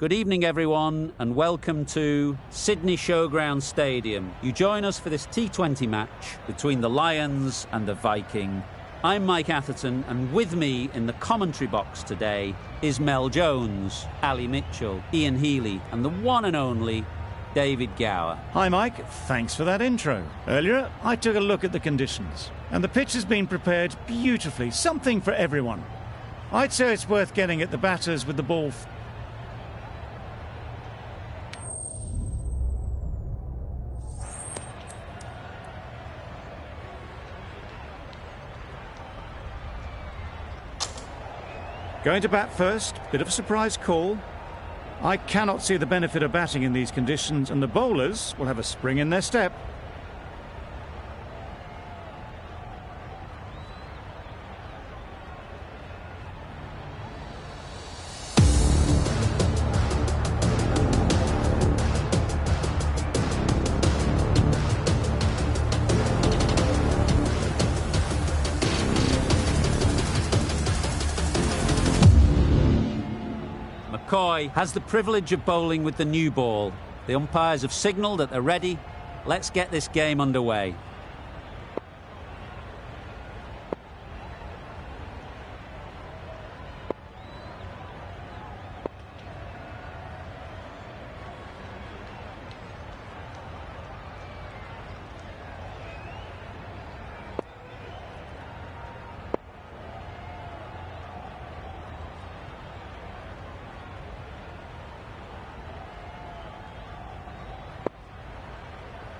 Good evening, everyone, and welcome to Sydney Showground Stadium. You join us for this T20 match between the Lions and the Viking. I'm Mike Atherton, and with me in the commentary box today is Mel Jones, Ali Mitchell, Ian Healy, and the one and only David Gower. Hi Mike, thanks for that intro. Earlier, I took a look at the conditions, and the pitch has been prepared beautifully, something for everyone. I'd say it's worth getting at the batters with the ball. Going to bat first, bit of a surprise call. I cannot see the benefit of batting in these conditions, and the bowlers will have a spring in their step. McCoy has the privilege of bowling with the new ball. The umpires have signalled that they're ready. Let's get this game underway.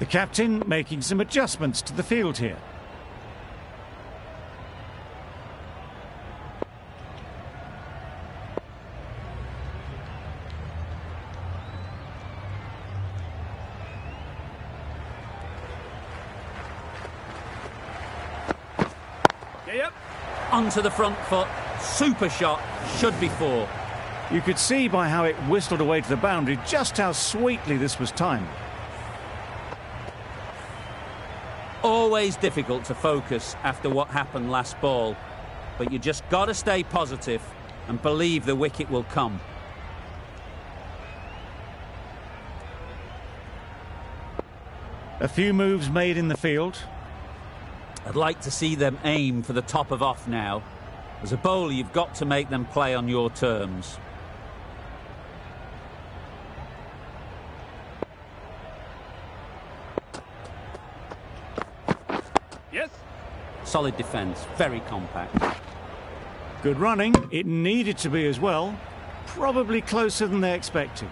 The captain making some adjustments to the field here. Yep. Onto the front foot. Super shot. Should be four. You could see by how it whistled away to the boundary just how sweetly this was timed. Always difficult to focus after what happened last ball, but you just got to stay positive and believe the wicket will come. A few moves made in the field. I'd like to see them aim for the top of off now. As a bowler, you've got to make them play on your terms. Solid defence, very compact. Good running, it needed to be as well. Probably closer than they expected.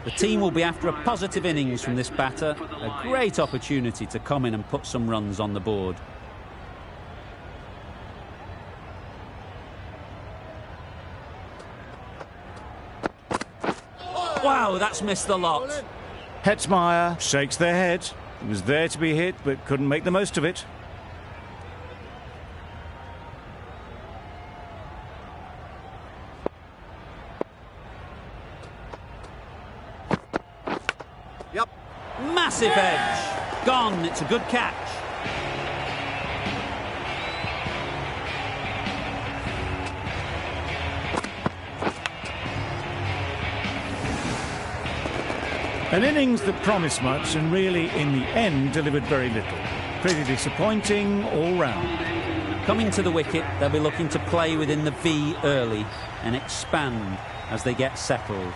The team will be after a positive innings from this batter. A great opportunity to come in and put some runs on the board. Wow, that's missed the lot. Hetzmeyer shakes their head. He was there to be hit, but couldn't make the most of it. Yep. Massive edge. Gone. It's a good catch. An innings that promised much and really, in the end, delivered very little. Pretty disappointing all round. Coming to the wicket, they'll be looking to play within the V early and expand as they get settled.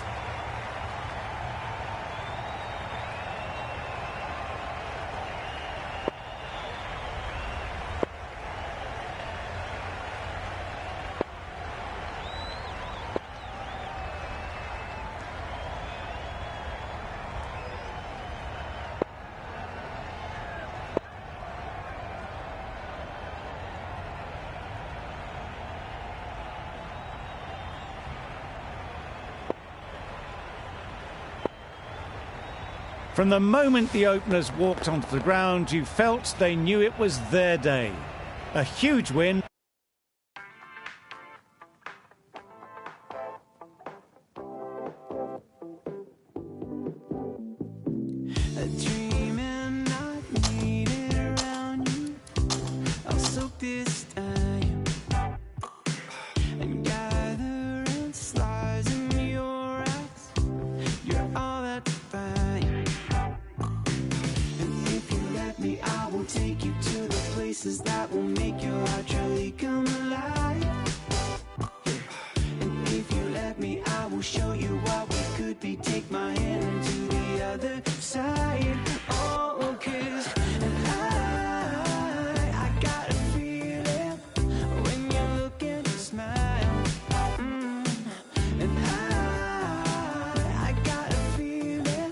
From the moment the openers walked onto the ground, you felt they knew it was their day. A huge win. this time. And kisses that will make your heart truly come alive. And if you let me, I will show you what we could be. Take my hand to the other side. Oh, 'cause and I got a feeling when you look and smile. And I got a feeling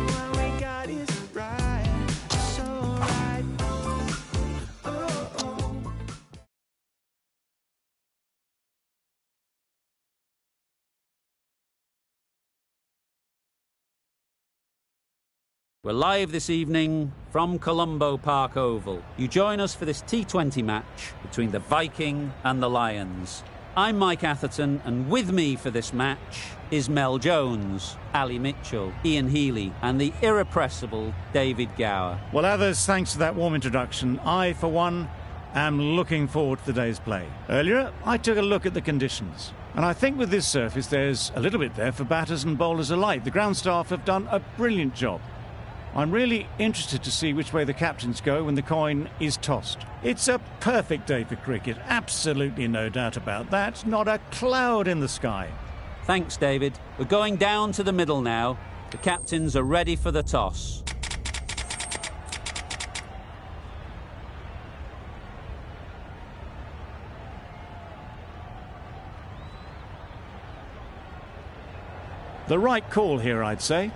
what we got is right. So right. Oh, oh. We're live this evening from Colombo Park Oval. You join us for this T20 match between the Viking and the Lions. I'm Mike Atherton, and with me for this match is Mel Jones, Ali Mitchell, Ian Healy, and the irrepressible David Gower. Well, others, thanks for that warm introduction. I, for one, am looking forward to the day's play. Earlier, I took a look at the conditions. And I think with this surface, there's a little bit there for batters and bowlers alike. The ground staff have done a brilliant job. I'm really interested to see which way the captains go when the coin is tossed. It's a perfect day for cricket, absolutely no doubt about that. Not a cloud in the sky. Thanks, David. We're going down to the middle now. The captains are ready for the toss. The right call here, I'd say.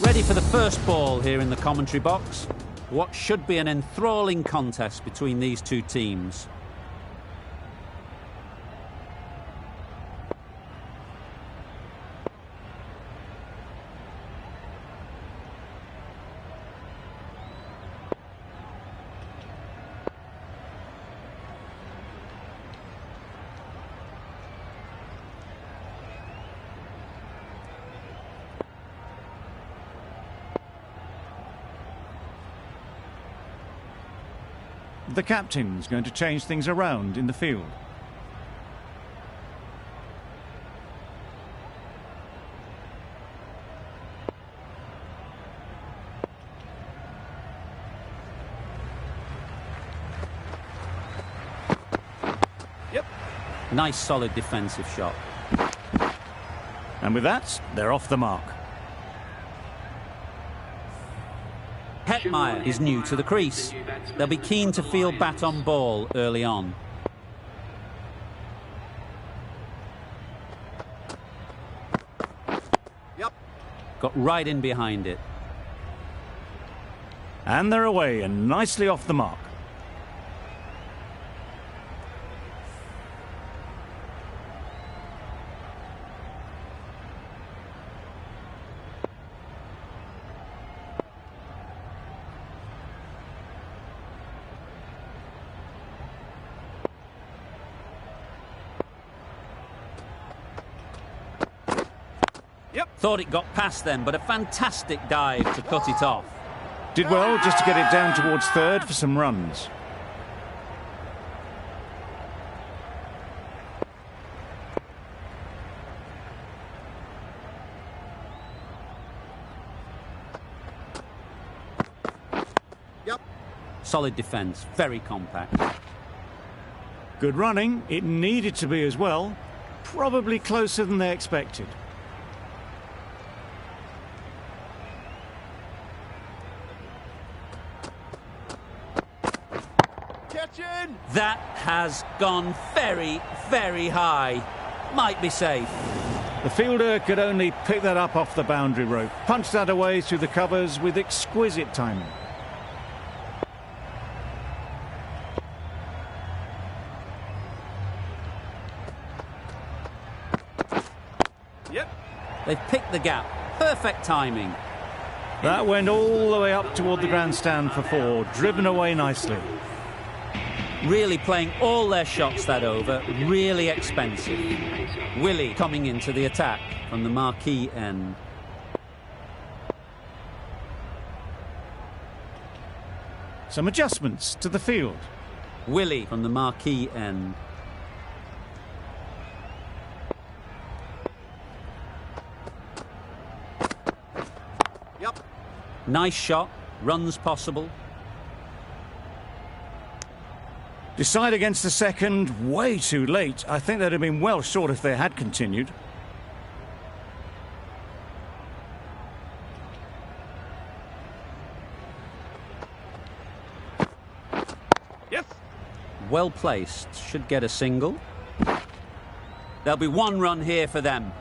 Ready for the first ball here in the commentary box. What should be an enthralling contest between these two teams. The captain's going to change things around in the field. Yep. Nice solid defensive shot. And with that, they're off the mark. Hetmeyer is new to the crease. They'll be keen to field bat on ball early on. Yep. Got right in behind it. And they're away and nicely off the mark. Thought it got past them, but a fantastic dive to cut it off. Did well just to get it down towards third for some runs. Yep. Solid defence, very compact. Good running. It needed to be as well. Probably closer than they expected. That has gone very, very high. Might be safe. The fielder could only pick that up off the boundary rope. Punched that away through the covers with exquisite timing. Yep. They've picked the gap. Perfect timing. That went all the way up toward the grandstand for four. Driven away nicely. Really playing all their shots that over. Really expensive. Willie coming into the attack from the marquee end. Some adjustments to the field. Willie from the marquee end. Nice shot, runs possible. Decide against the second, way too late. I think they'd have been well short if they had continued. Yes. Well placed, should get a single. There'll be one run here for them.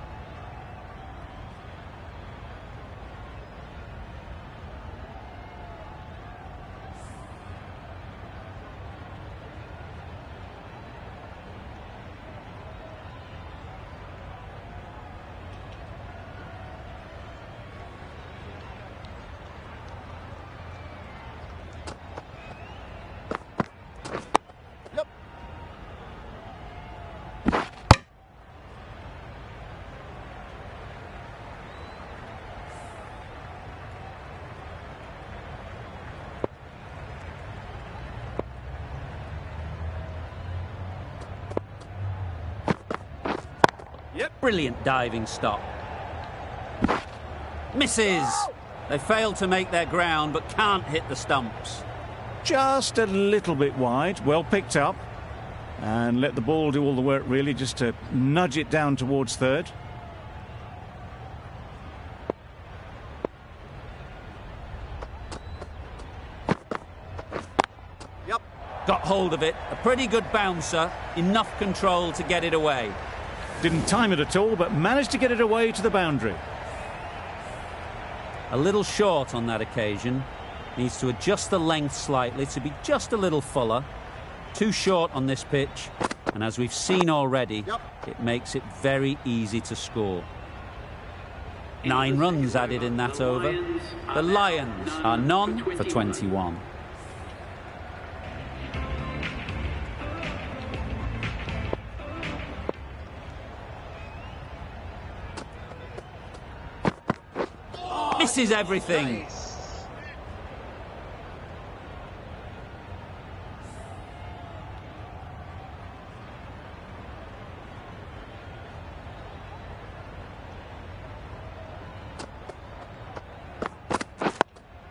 Brilliant diving stop. Misses! They failed to make their ground, but can't hit the stumps. Just a little bit wide, well picked up. And let the ball do all the work, really, just to nudge it down towards third. Yep. Got hold of it. A pretty good bouncer. Enough control to get it away. Didn't time it at all, but managed to get it away to the boundary. A little short on that occasion. Needs to adjust the length slightly to be just a little fuller. Too short on this pitch. And as we've seen already, it makes it very easy to score. 9 runs added in that over. The Lions are none for 21. Misses everything.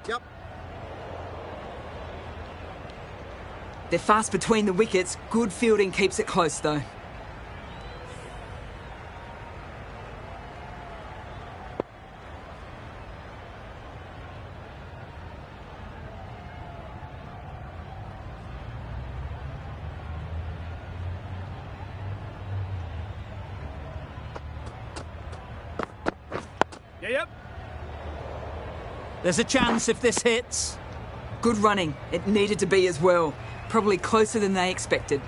Yep. They're fast between the wickets. Good fielding keeps it close, though. Yep. There's a chance if this hits. Good running. It needed to be as well. Probably closer than they expected.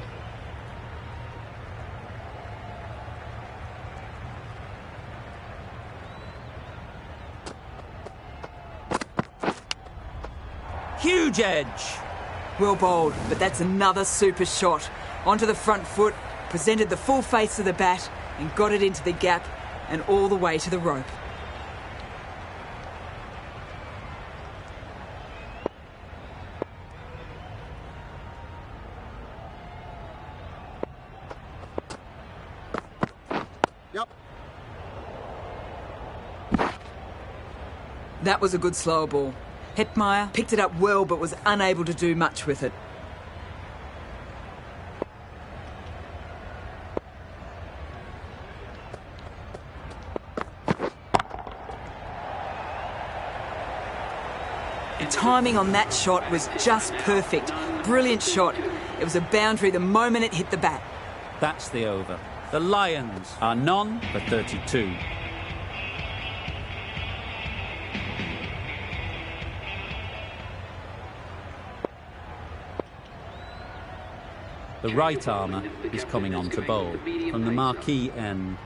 Huge edge. Well bowled, but that's another super shot. Onto the front foot, presented the full face of the bat and got it into the gap and all the way to the rope. Yep. That was a good slower ball. Hetmeyer picked it up well but was unable to do much with it. The timing on that shot was just perfect. Brilliant shot. It was a boundary the moment it hit the bat. That's the over. The Lions are none for 32. The right armour is coming on to bowl from the marquee end.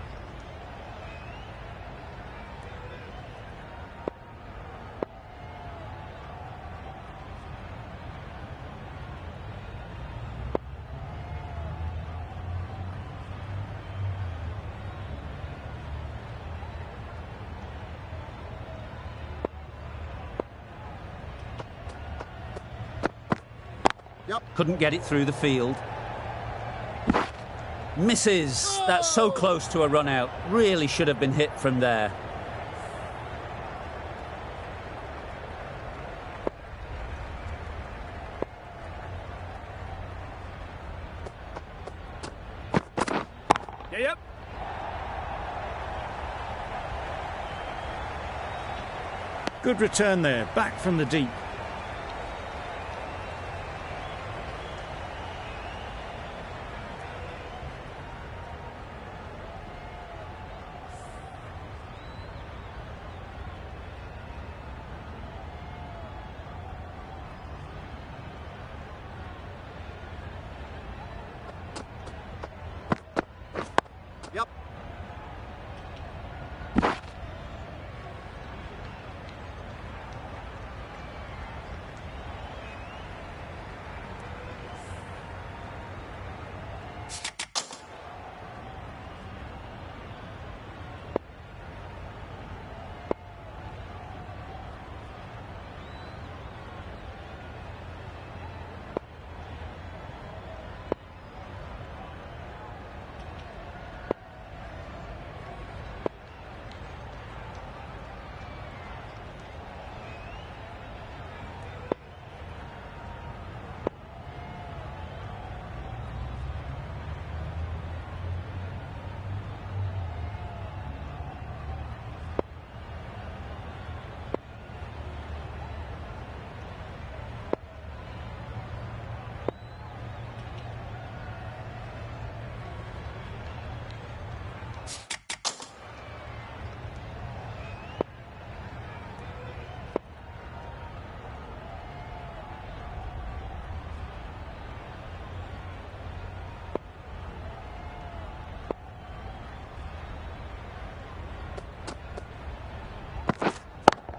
Couldn't get it through the field. Misses. That's so close to a run out. Really should have been hit from there. Yep. Good return there, back from the deep. Yep.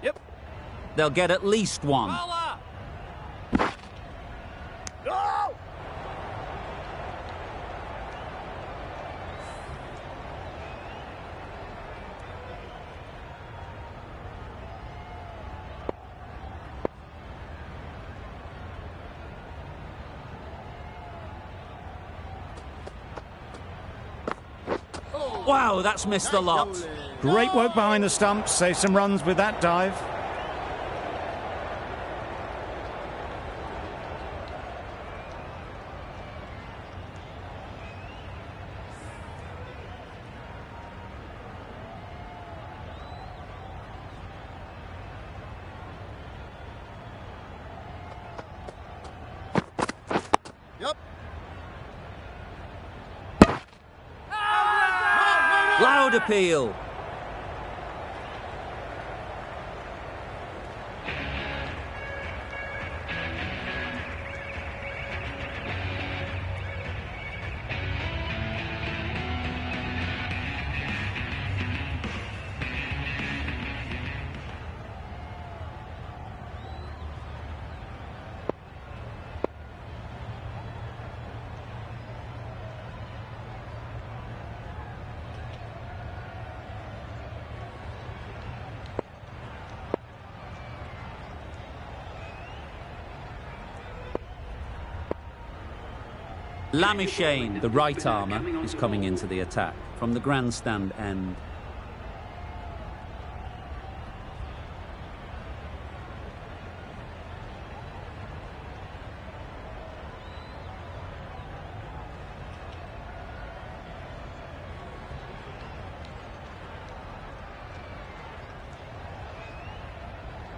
Yep. They'll get at least one. Voila! Wow, that's missed a lot. Great work behind the stumps, save some runs with that dive. Yep. Loud appeal. Lamichaine, the right armour, is coming into the attack from the grandstand end.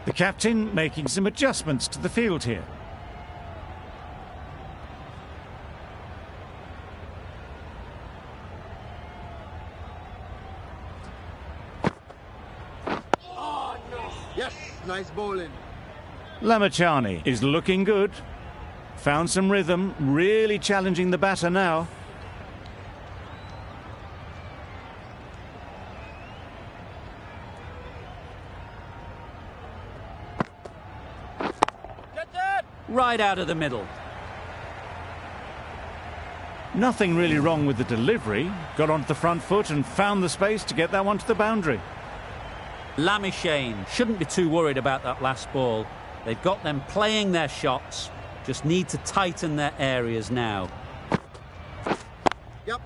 The captain making some adjustments to the field here. Yes, nice bowling. Lamichaine is looking good. Found some rhythm, really challenging the batter now. Get that! Right out of the middle. Nothing really wrong with the delivery. Got onto the front foot and found the space to get that one to the boundary. Lamichaine shouldn't be too worried about that last ball. They've got them playing their shots, just need to tighten their areas now. Yep.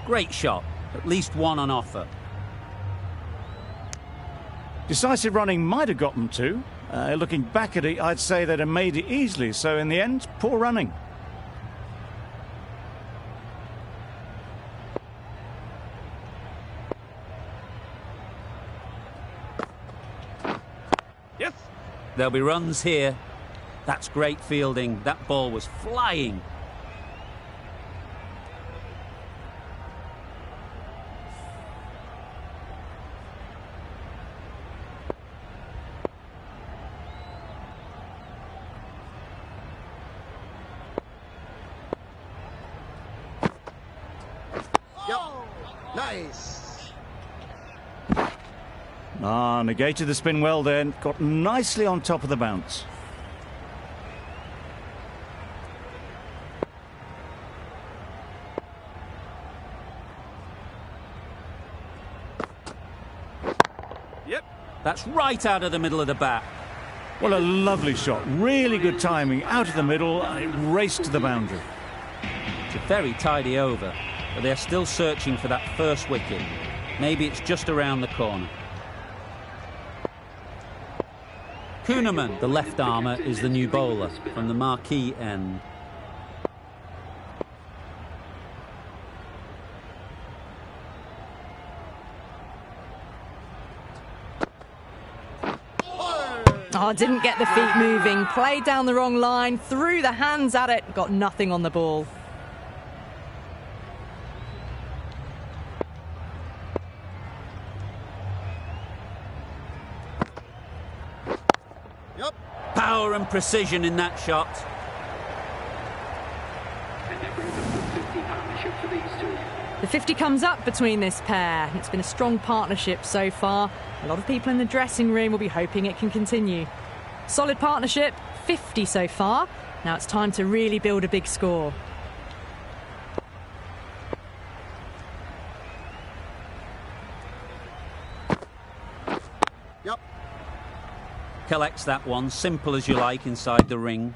Great shot, at least one on offer. Decisive running might have got them two. Looking back at it, I'd say they'd have made it easily. So in the end, poor running. There'll be runs here. That's great fielding. That ball was flying. Yep. Nice. Negated the spin well then. Got nicely on top of the bounce. Yep. That's right out of the middle of the bat. Well, a lovely shot. Really good timing. Out of the middle, and it raced to the boundary. It's a very tidy over, but they're still searching for that first wicket. Maybe it's just around the corner. Kuhneman, the left armour, is the new bowler from the marquee end. Oh, didn't get the feet moving. Played down the wrong line, threw the hands at it, got nothing on the ball. Yep. Power and precision in that shot. The 50 comes up between this pair. It's been a strong partnership so far. A lot of people in the dressing room will be hoping it can continue. Solid partnership, 50 so far. Now it's time to really build a big score. Yep. Collects that one, simple as you like, inside the ring.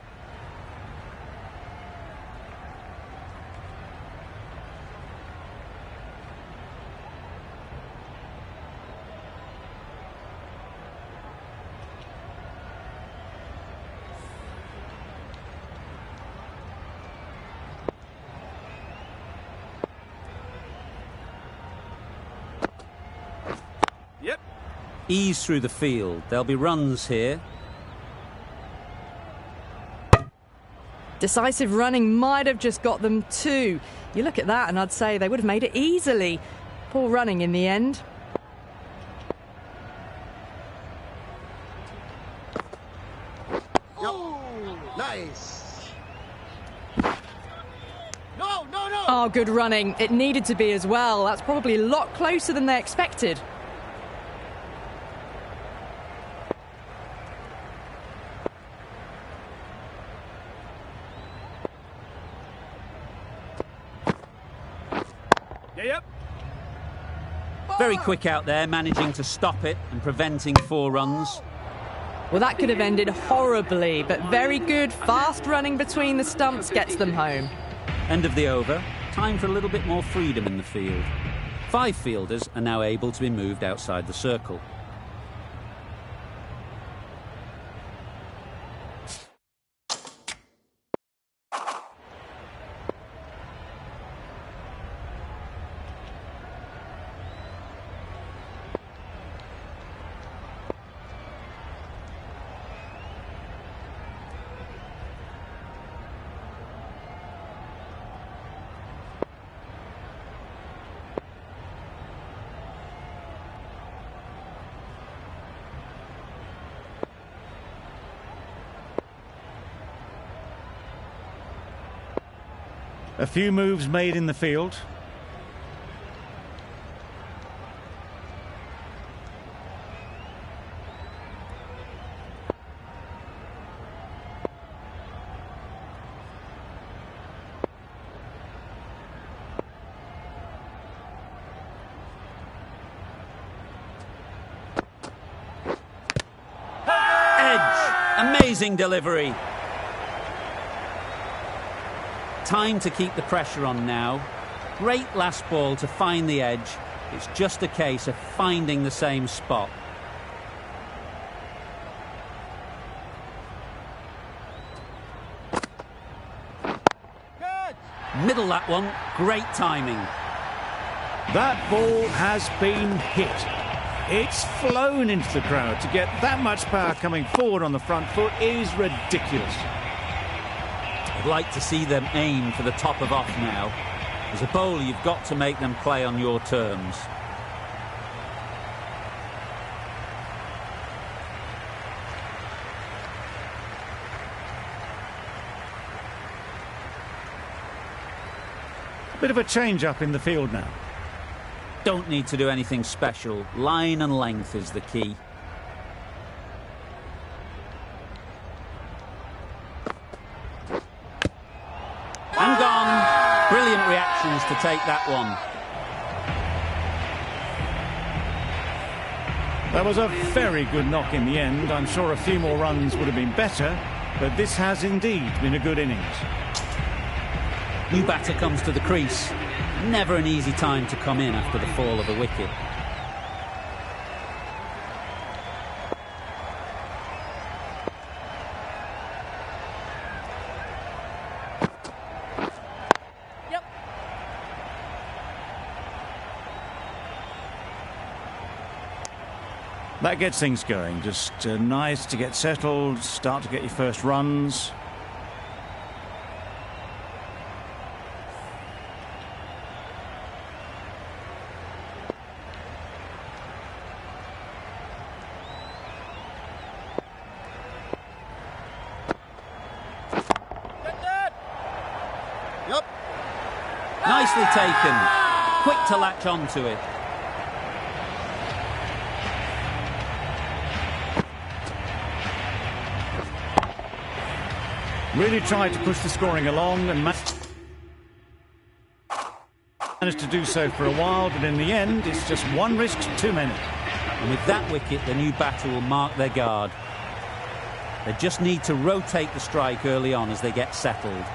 Yep. Ease through the field. There'll be runs here. Decisive running might have just got them two. You look at that and I'd say they would have made it easily. Poor running in the end. Yep. Nice. No, no, no. Oh, good running. It needed to be as well. That's probably a lot closer than they expected. Yep. Very quick out there, managing to stop it and preventing 4 runs. Well, that could have ended horribly, but very good, fast running between the stumps gets them home. End of the over. Time for a little bit more freedom in the field. 5 fielders are now able to be moved outside the circle. A few moves made in the field. Edge! Amazing delivery. Time to keep the pressure on now. Great last ball to find the edge. It's just a case of finding the same spot. Good. Middle that one. Great timing. That ball has been hit. It's flown into the crowd. To get that much power coming forward on the front foot is ridiculous. I'd like to see them aim for the top of off now. As a bowler, you've got to make them play on your terms. Bit of a change-up in the field now. Don't need to do anything special. Line and length is the key. And gone. Brilliant reactions to take that one. That was a very good knock in the end. I'm sure a few more runs would have been better, but this has indeed been a good innings. New batter comes to the crease. Never an easy time to come in after the fall of a wicket. Yep. That gets things going. Just nice to get settled, start to get your first runs. Yup. Nicely taken. Quick to latch onto it. Really tried to push the scoring along and managed to do so for a while, but in the end, it's just one risk too many. And with that wicket, the new batter will mark their guard. They just need to rotate the strike early on as they get settled.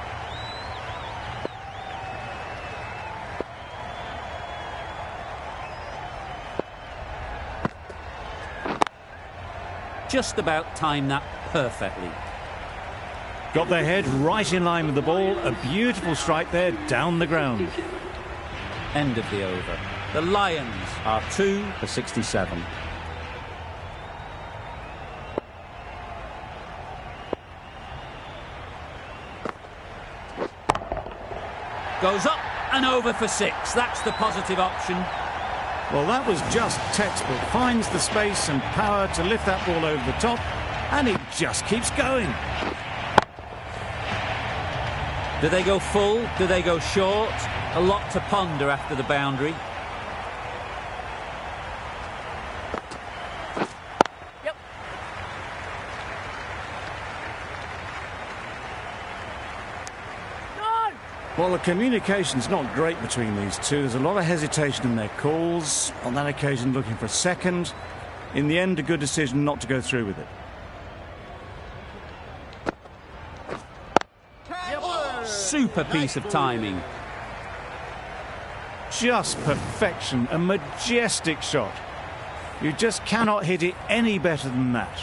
Just about timed that perfectly. Got their head right in line with the ball. A beautiful strike there down the ground. End of the over. The Lions are 2 for 67. Goes up and over for 6. That's the positive option. Well, that was just textbook. Finds the space and power to lift that ball over the top, and it just keeps going. Do they go full? Do they go short? A lot to ponder after the boundary. Yep. No! Well, the communication's not great between these two. There's a lot of hesitation in their calls. On that occasion, looking for a second. In the end, a good decision not to go through with it. Super piece of timing. Just perfection. A majestic shot. You just cannot hit it any better than that.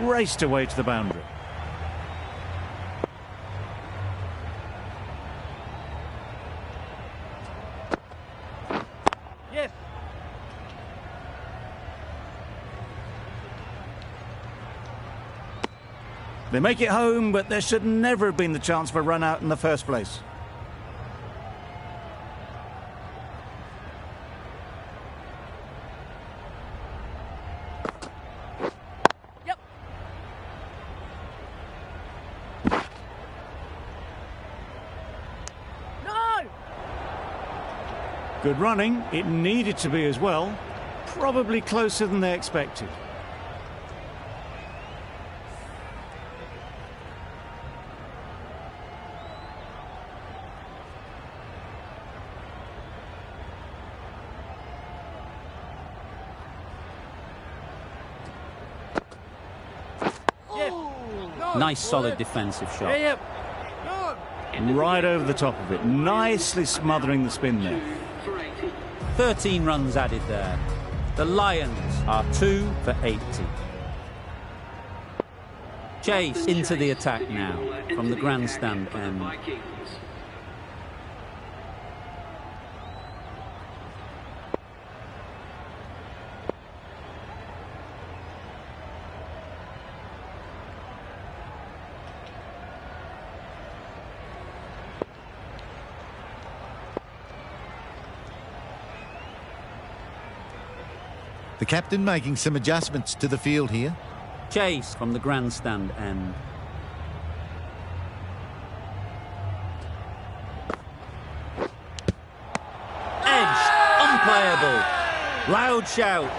Raced away to the boundary. Yes. They make it home, but there should never have been the chance for a run out in the first place. Yep. No! Good running. It needed to be as well. Probably closer than they expected. Nice solid defensive shot. Yep. Right over the top of it. Nicely smothering the spin there. 13 runs added there. The Lions are 2 for 80. Chase into the attack now from the grandstand end. The captain making some adjustments to the field here. Chase from the grandstand end. Edged, unplayable. Loud shout.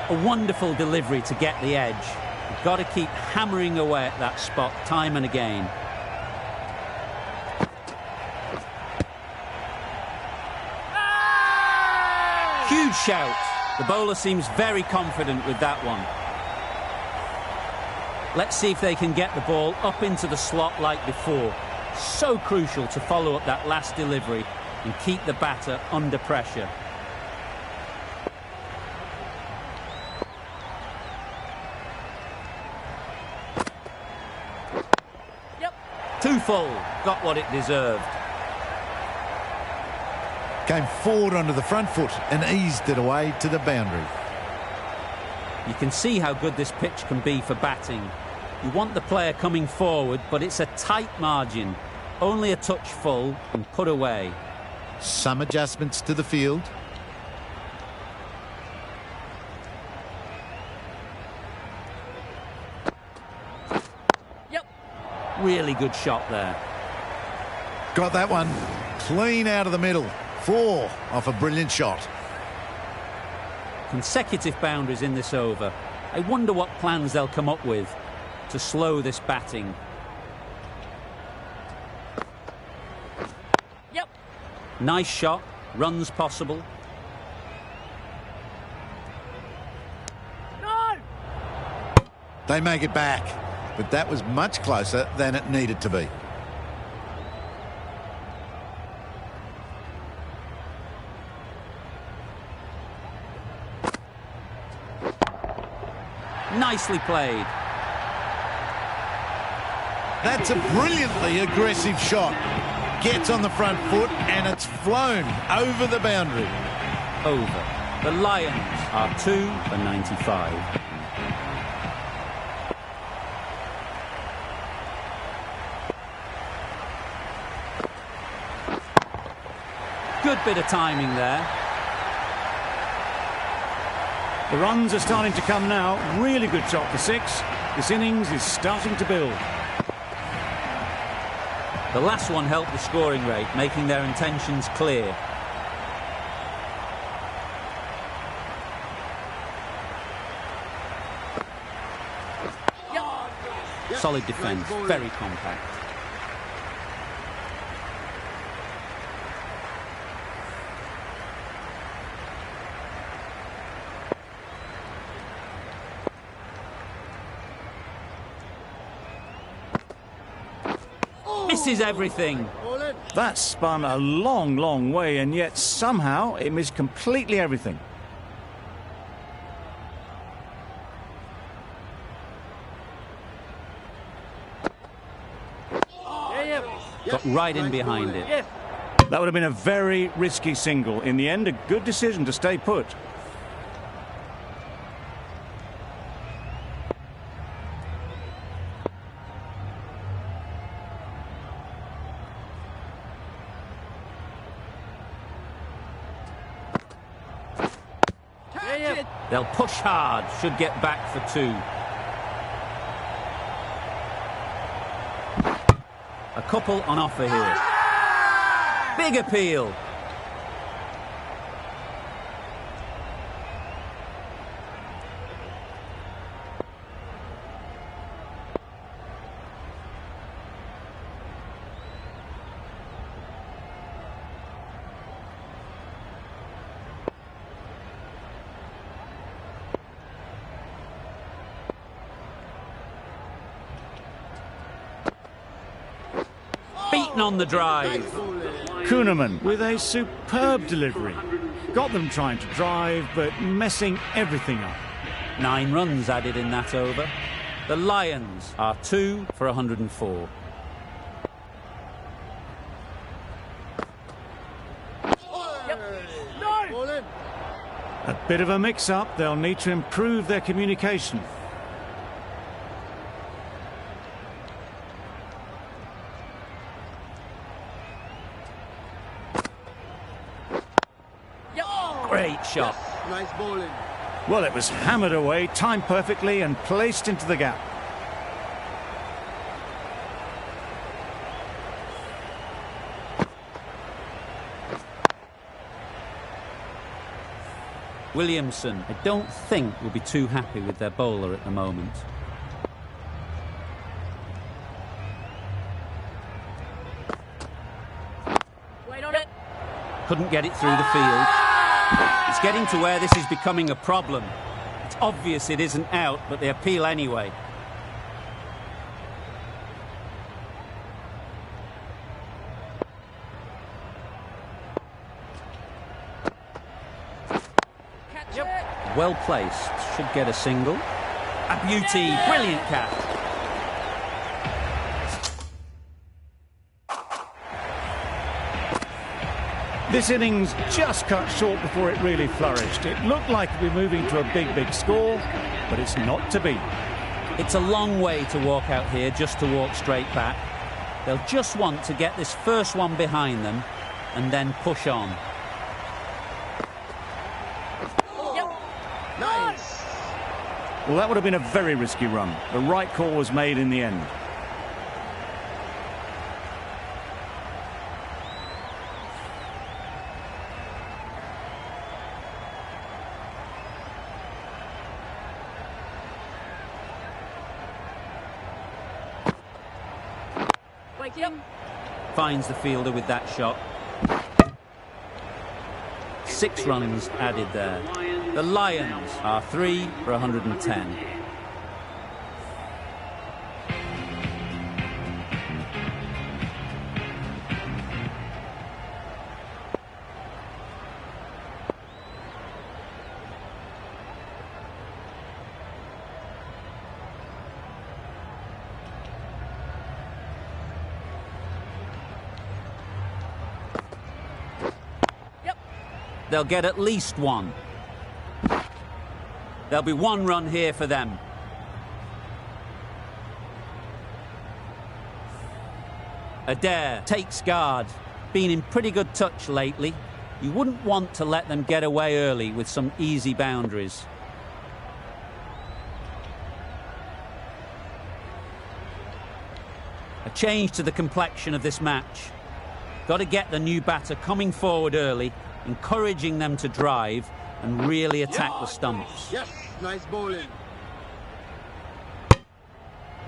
A wonderful delivery to get the edge. You've got to keep hammering away at that spot time and again. Huge shout. The bowler seems very confident with that one. Let's see if they can get the ball up into the slot like before. So crucial to follow up that last delivery and keep the batter under pressure. Yep. Too full. Got what it deserved. Came forward onto the front foot and eased it away to the boundary. You can see how good this pitch can be for batting. You want the player coming forward, but it's a tight margin. Only a touch full and put away. Some adjustments to the field. Yep. Really good shot there. Got that one. Clean out of the middle. 4 off a brilliant shot. Consecutive boundaries in this over. I wonder what plans they'll come up with to slow this batting. Yep. Nice shot. Runs possible. No! They make it back, but that was much closer than it needed to be. Nicely played. That's a brilliantly aggressive shot. Gets on the front foot and it's flown over the boundary. Over. The Lions are 2 for 95. Good bit of timing there. The runs are starting to come now. Really good shot for 6. This innings is starting to build. The last one helped the scoring rate, making their intentions clear. Solid defence, very compact. Misses everything. That spun a long, long way, and yet somehow it missed completely everything. Got right in behind it. That would have been a very risky single. In the end, a good decision to stay put. They'll push hard, should get back for 2. A couple on offer here. Big appeal. Beaten on the drive. Kuhneman with a superb delivery. Got them trying to drive, but messing everything up. 9 runs added in that over. The Lions are 2 for 104. A bit of a mix-up. They'll need to improve their communication. Great shot. Nice bowling. Well, it was hammered away, timed perfectly and placed into the gap. Williamson, I don't think, will be too happy with their bowler at the moment. Wait on it. Couldn't get it through the field. It's getting to where this is becoming a problem. It's obvious it isn't out, but they appeal anyway. Well placed, should get a single. A beauty, brilliant catch. This innings just cut short before it really flourished. It looked like it'd be moving to a big score, but it's not to be. It's a long way to walk out here just to walk straight back. They'll just want to get this first one behind them and then push on. Nice. Well, that would have been a very risky run. The right call was made in the end. Finds the fielder with that shot. 6 runs added there. The Lions are 3 for 110. They'll get at least one. There'll be 1 run here for them. Adair takes guard. Been in pretty good touch lately. You wouldn't want to let them get away early with some easy boundaries. A change to the complexion of this match. Got to get the new batter coming forward early, encouraging them to drive and really attack the stumps. Yes, nice bowling.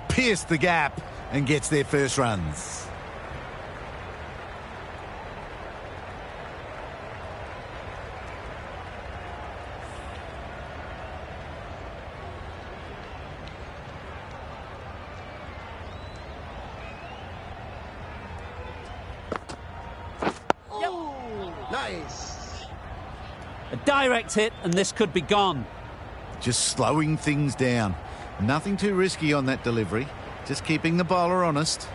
Pierced the gap and gets their first runs. Nice. A direct hit and this could be gone. Just slowing things down. Nothing too risky on that delivery. Just keeping the bowler honest.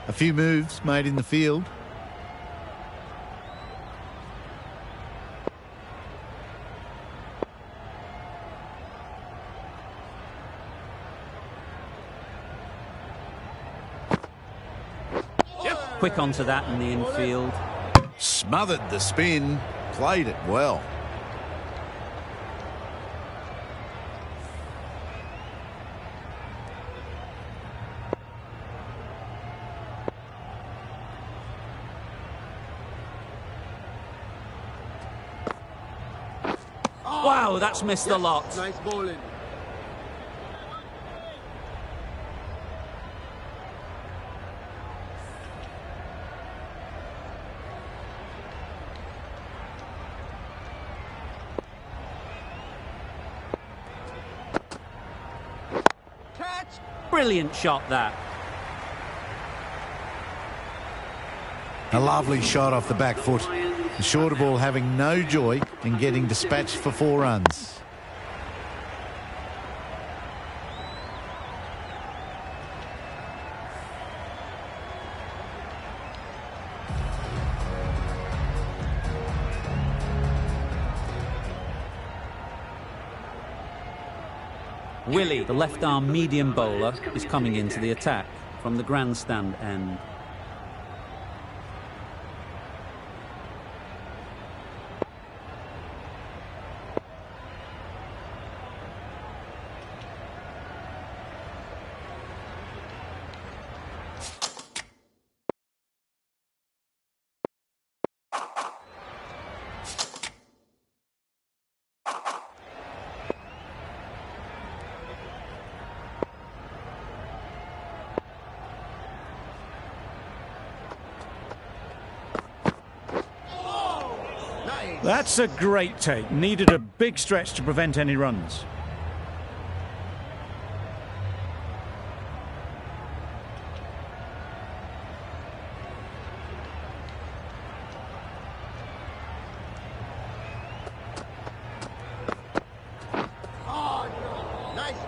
A few moves made in the field. Quick onto that in the infield. Smothered the spin. Played it well. Wow, that's missed the lot. Nice bowling. Brilliant shot, that. A lovely shot off the back foot. The shorter ball having no joy in getting dispatched for 4 runs. Willie, the left-arm medium bowler, is coming into the attack from the grandstand end. That's a great take. Needed a big stretch to prevent any runs.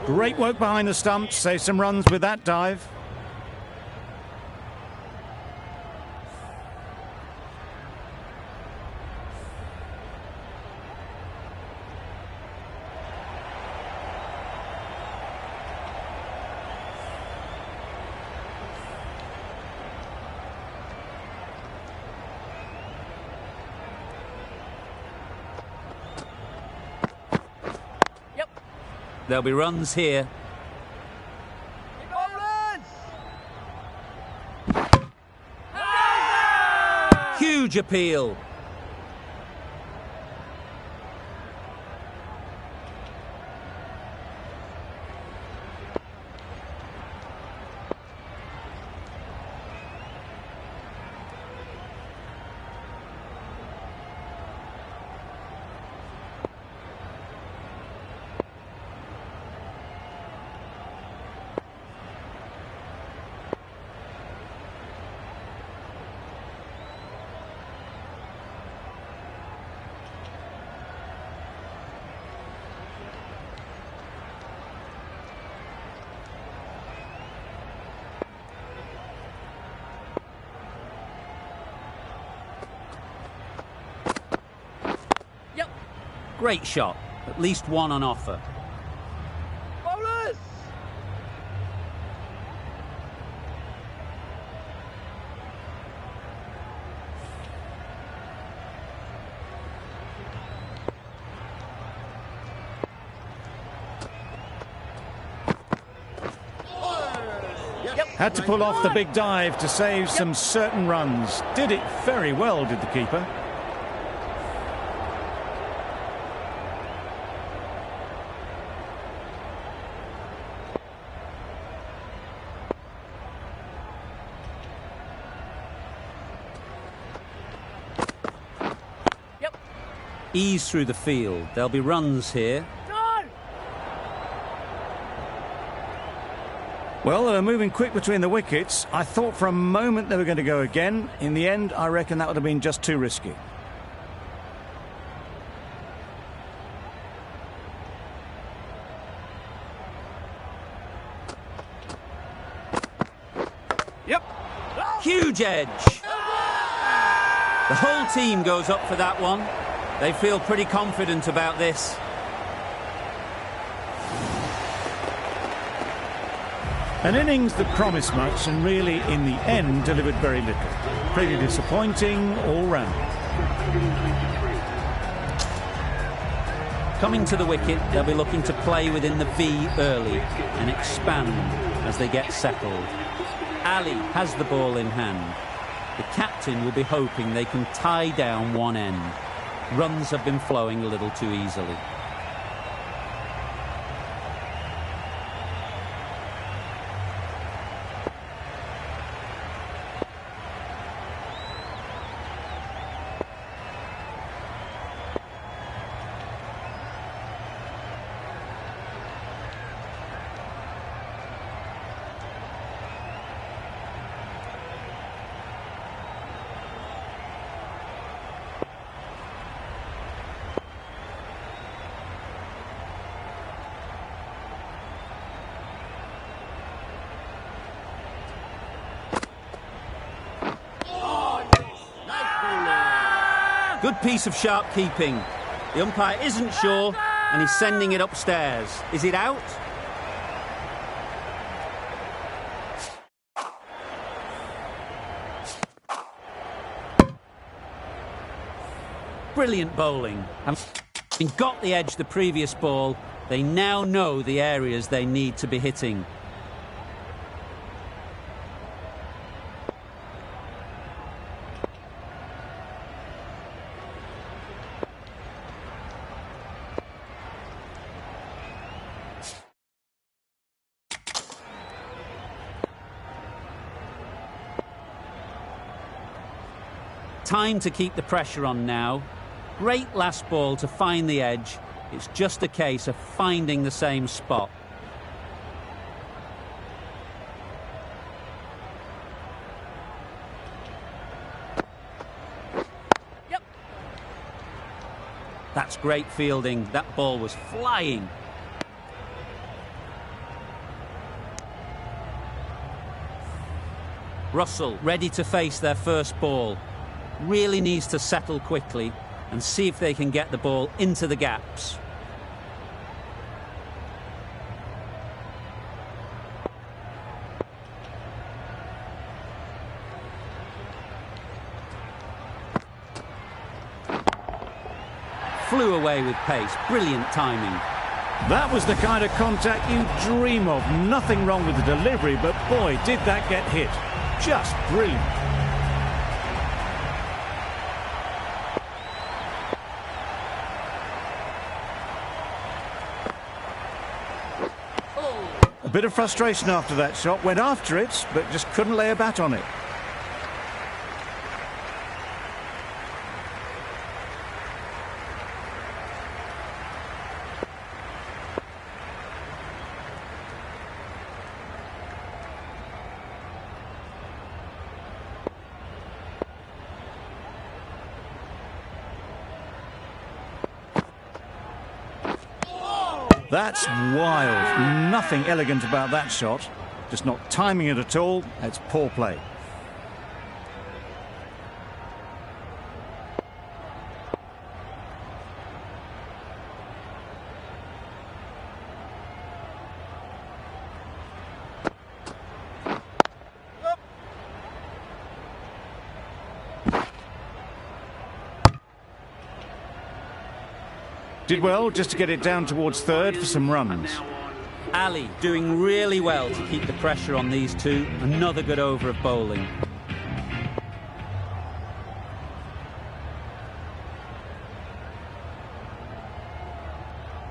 Great work behind the stumps. Save some runs with that dive. There'll be runs here. Huge appeal. Great shot. At least one on offer. Bowlers! Had to pull off the big dive to save some certain runs. Did it very well, did the keeper. Ease through the field. There'll be runs here. Well, they were moving quick between the wickets. I thought for a moment they were going to go again. In the end, I reckon that would have been just too risky. Huge edge. The whole team goes up for that one. They feel pretty confident about this. An innings that promised much and really, in the end, delivered very little. Pretty disappointing all round. Coming to the wicket, they'll be looking to play within the V early and expand as they get settled. Ali has the ball in hand. The captain will be hoping they can tie down one end. Runs have been flowing a little too easily. Good piece of sharp keeping. The umpire isn't sure, and he's sending it upstairs. Is it out? Brilliant bowling. Having got the edge the previous ball, they now know the areas they need to be hitting. Time to keep the pressure on now. Great last ball to find the edge. It's just a case of finding the same spot. Yep. That's great fielding. That ball was flying. Russell ready to face their first ball. Really needs to settle quickly and see if they can get the ball into the gaps. Flew away with pace. Brilliant timing. That was the kind of contact you dream of. Nothing wrong with the delivery, but boy, did that get hit. Just brilliant. A bit of frustration after that shot. Went after it, but just couldn't lay a bat on it. That's wild. Nothing elegant about that shot. Just not timing it at all. It's poor play. Did well just to get it down towards third for some runs. Ali doing really well to keep the pressure on these two. Another good over of bowling.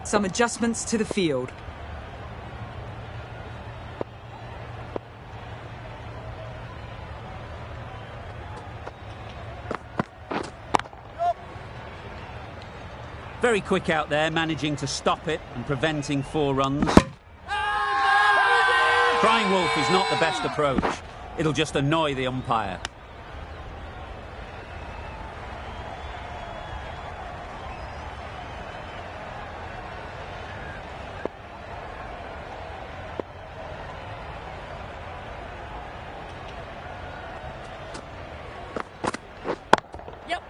Some adjustments to the field. Very quick out there, managing to stop it and preventing 4 runs. Crying wolf is not the best approach. It'll just annoy the umpire. Yep.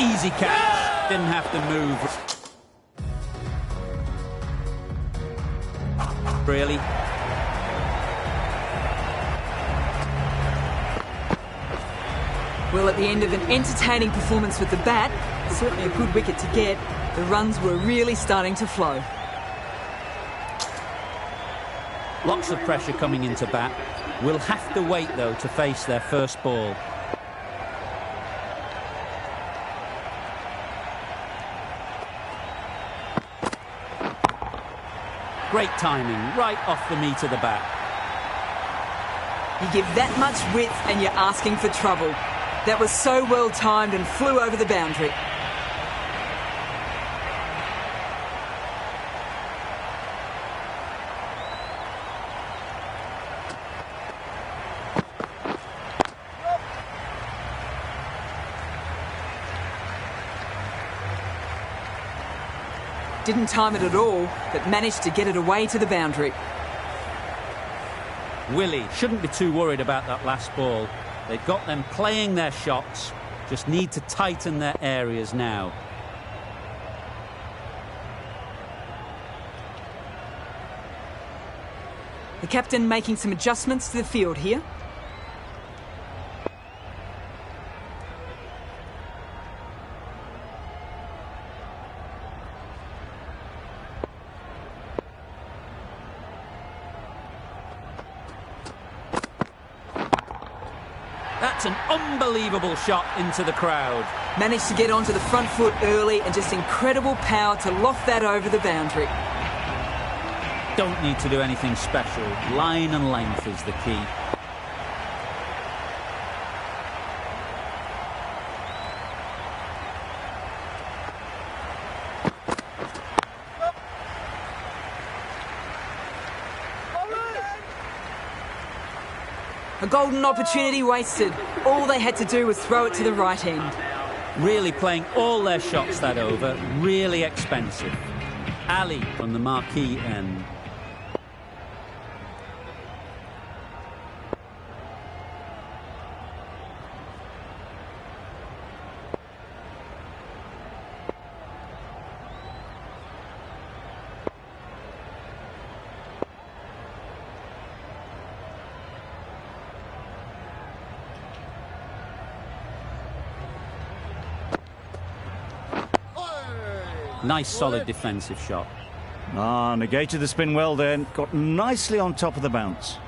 Easy catch. Didn't have to move. Really? Well, at the end of an entertaining performance with the bat, certainly a good wicket to get, the runs were really starting to flow. Lots of pressure coming into bat. We'll have to wait, though, to face their first ball. Great timing, right off the meat of the bat. You give that much width and you're asking for trouble. That was so well timed and flew over the boundary. Didn't time it at all, but managed to get it away to the boundary. Willie shouldn't be too worried about that last ball. They've got them playing their shots, just need to tighten their areas now. The captain making some adjustments to the field here. That's an unbelievable shot into the crowd. Managed to get onto the front foot early and just incredible power to loft that over the boundary. Don't need to do anything special. Line and length is the key. A golden opportunity wasted. All they had to do was throw it to the right end. Really playing all their shots that over. Really expensive. Ali from the marquee end. Nice solid defensive shot. Negated the spin well then. Got nicely on top of the bounce.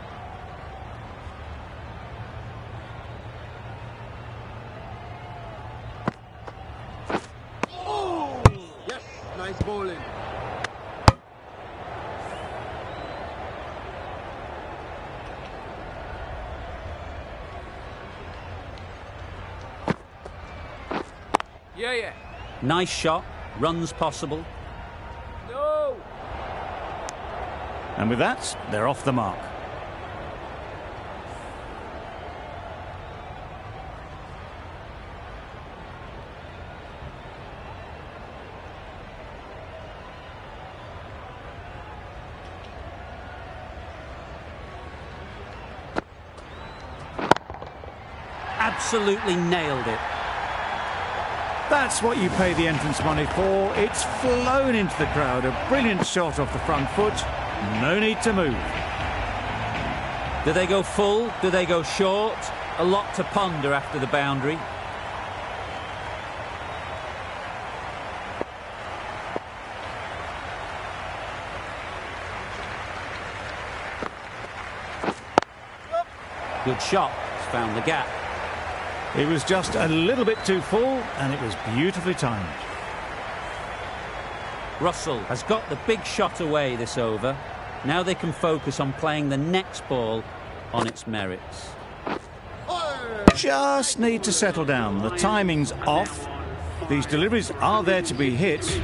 Oh! Yes, nice bowling. Yeah. Nice shot. Runs possible. No! And with that, they're off the mark. Absolutely nailed it. That's what you pay the entrance money for. It's flown into the crowd. A brilliant shot off the front foot. No need to move. Do they go full? Do they go short? A lot to ponder after the boundary. Good shot. It's found the gap. It was just a little bit too full, and it was beautifully timed. Russell has got the big shot away this over. Now they can focus on playing the next ball on its merits. Just need to settle down. The timing's off. These deliveries are there to be hit.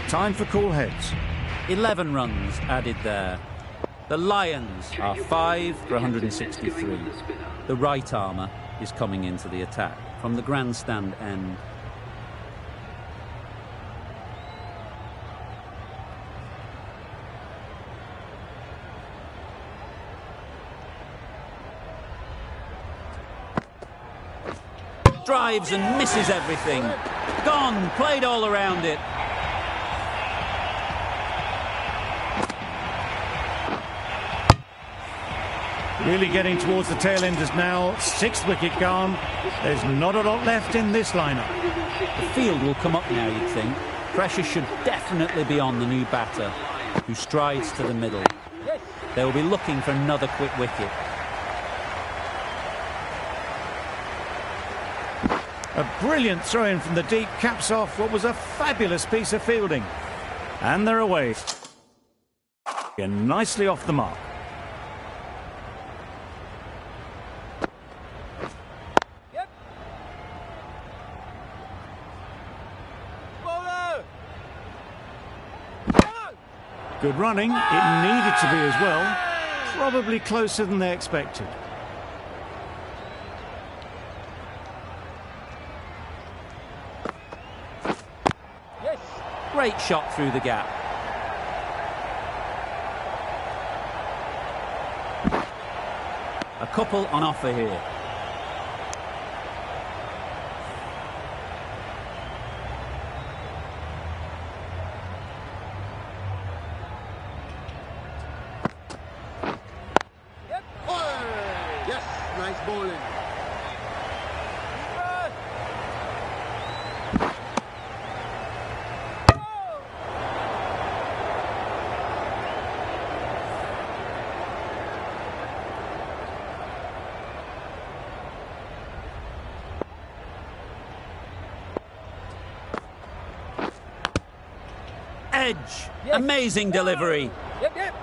Time for cool heads. 11 runs added there. The Lions are 5 for 163. The right armour is coming into the attack from the grandstand end. Drives and misses everything. Gone, played all around it. Really getting towards the tail enders now. 6th wicket gone. There's not a lot left in this lineup. The field will come up now, you'd think. Pressure should definitely be on the new batter, who strides to the middle. They will be looking for another quick wicket. A brilliant throw-in from the deep caps off what was a fabulous piece of fielding. And they're away. And nicely off the mark. Good running. It needed to be as well. Probably closer than they expected. Great shot through the gap. A couple on offer here. Yes, nice bowling. Edge. Amazing delivery. Yep, yep.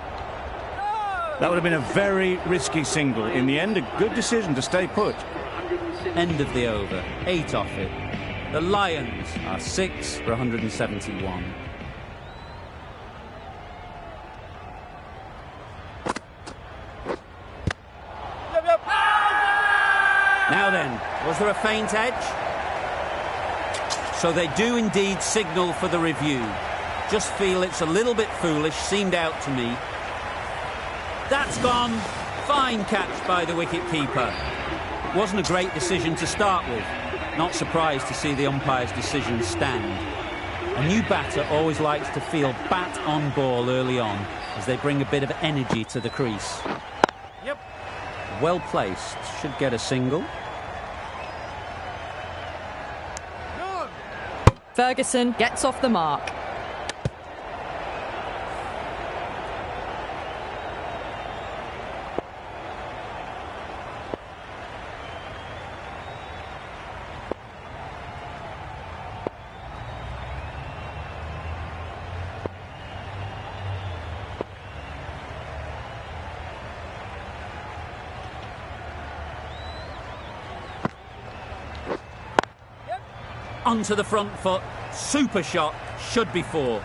That would have been a very risky single. In the end, a good decision to stay put. End of the over. 8 off it. The Lions are 6 for 171. Yep, yep. Now then, was there a feint edge? So they do indeed signal for the review. Just feel it's a little bit foolish, seemed out to me. That's gone. Fine catch by the wicket-keeper. Wasn't a great decision to start with. Not surprised to see the umpire's decision stand. A new batter always likes to feel bat on ball early on, as they bring a bit of energy to the crease. Yep. Well placed. Should get a single. Good. Ferguson gets off the mark. Onto the front foot. Super shot. Should be 4.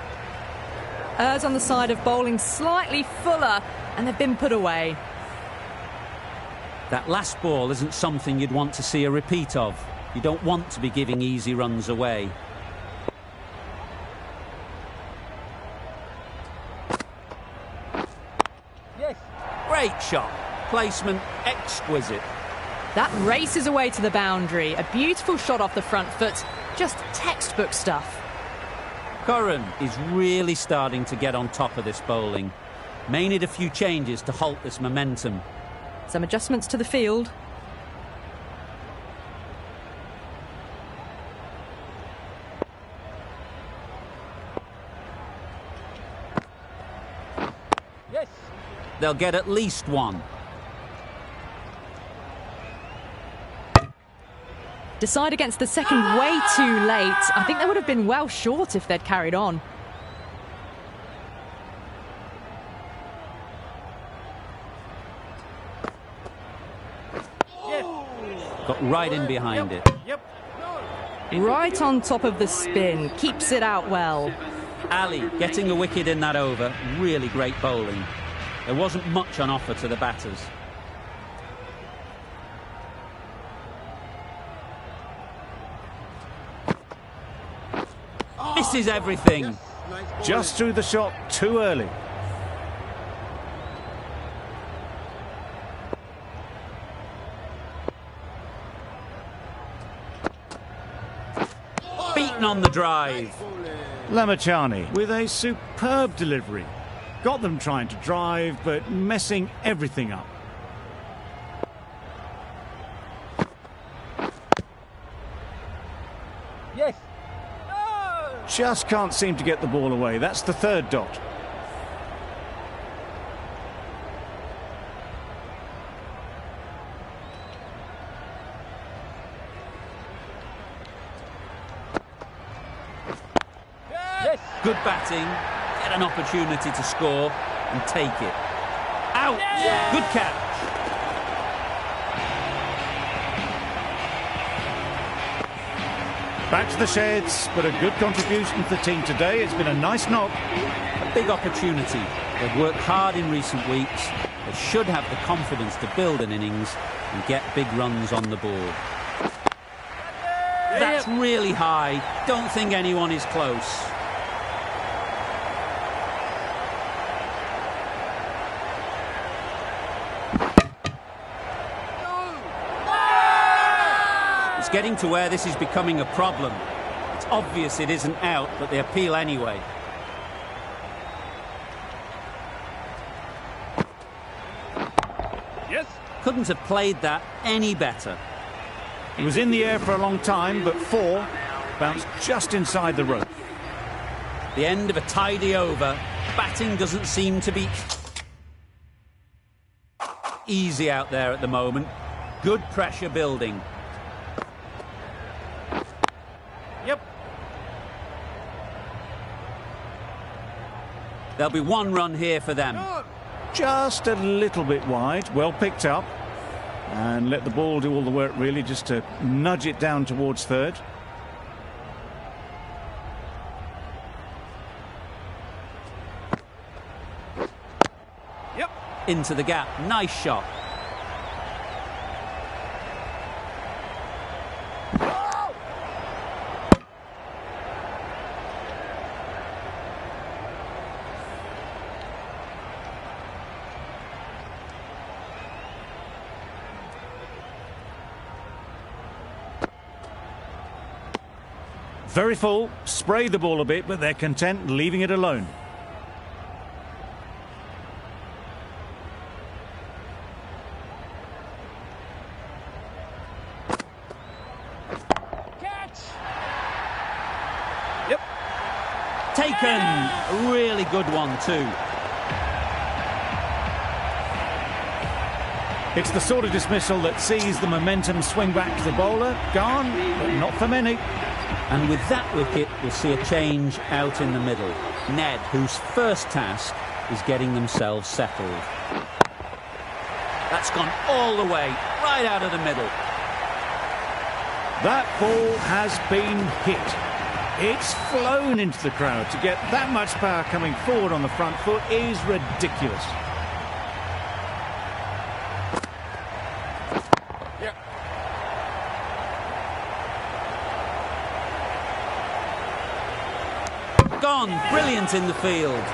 Errs on the side of bowling slightly fuller, and they've been put away. That last ball isn't something you'd want to see a repeat of. You don't want to be giving easy runs away. Yes. Great shot. Placement exquisite. That races away to the boundary. A beautiful shot off the front foot. Just textbook stuff. Curran is really starting to get on top of this bowling. May need a few changes to halt this momentum. Some adjustments to the field. Yes. They'll get at least 1. Decide against the second way too late. I think they would have been well short if they'd carried on. Yes. Got right in behind it. Yep. Right on top of the spin. Keeps it out well. Ali getting a wicket in that over. Really great bowling. There wasn't much on offer to the batters. Misses everything. Nice bowling. Just threw the shot too early. Beaten on the drive. Lamachani with a superb delivery. Got them trying to drive, but messing everything up. Yes. Just can't seem to get the ball away. That's the 3rd dot. Yes. Good batting. Get an opportunity to score and take it. Out. Good catch. Back to the sheds, but a good contribution for the team today. It's been a nice knock. A big opportunity. They've worked hard in recent weeks. They should have the confidence to build an innings and get big runs on the board. That's really high. Don't think anyone is close. It's getting to where this is becoming a problem. It's obvious it isn't out, but they appeal anyway. Yes. Couldn't have played that any better. It was in the air for a long time, but 4 bounced just inside the rope. The end of a tidy over. Batting doesn't seem to be easy out there at the moment. Good pressure building. Yep. There'll be one run here for them. Just a little bit wide, well picked up. And let the ball do all the work, really, just to nudge it down towards third. Yep. Into the gap. Nice shot. Very full, spray the ball a bit, but they're content leaving it alone. Catch! Yep. Taken. A really good one too. It's the sort of dismissal that sees the momentum swing back to the bowler. Gone, but not for many. And with that wicket, we'll see a change out in the middle. Ned, whose first task is getting themselves settled. That's gone all the way, right out of the middle. That ball has been hit. It's flown into the crowd. To get that much power coming forward on the front foot is ridiculous. Gone, brilliant in the field.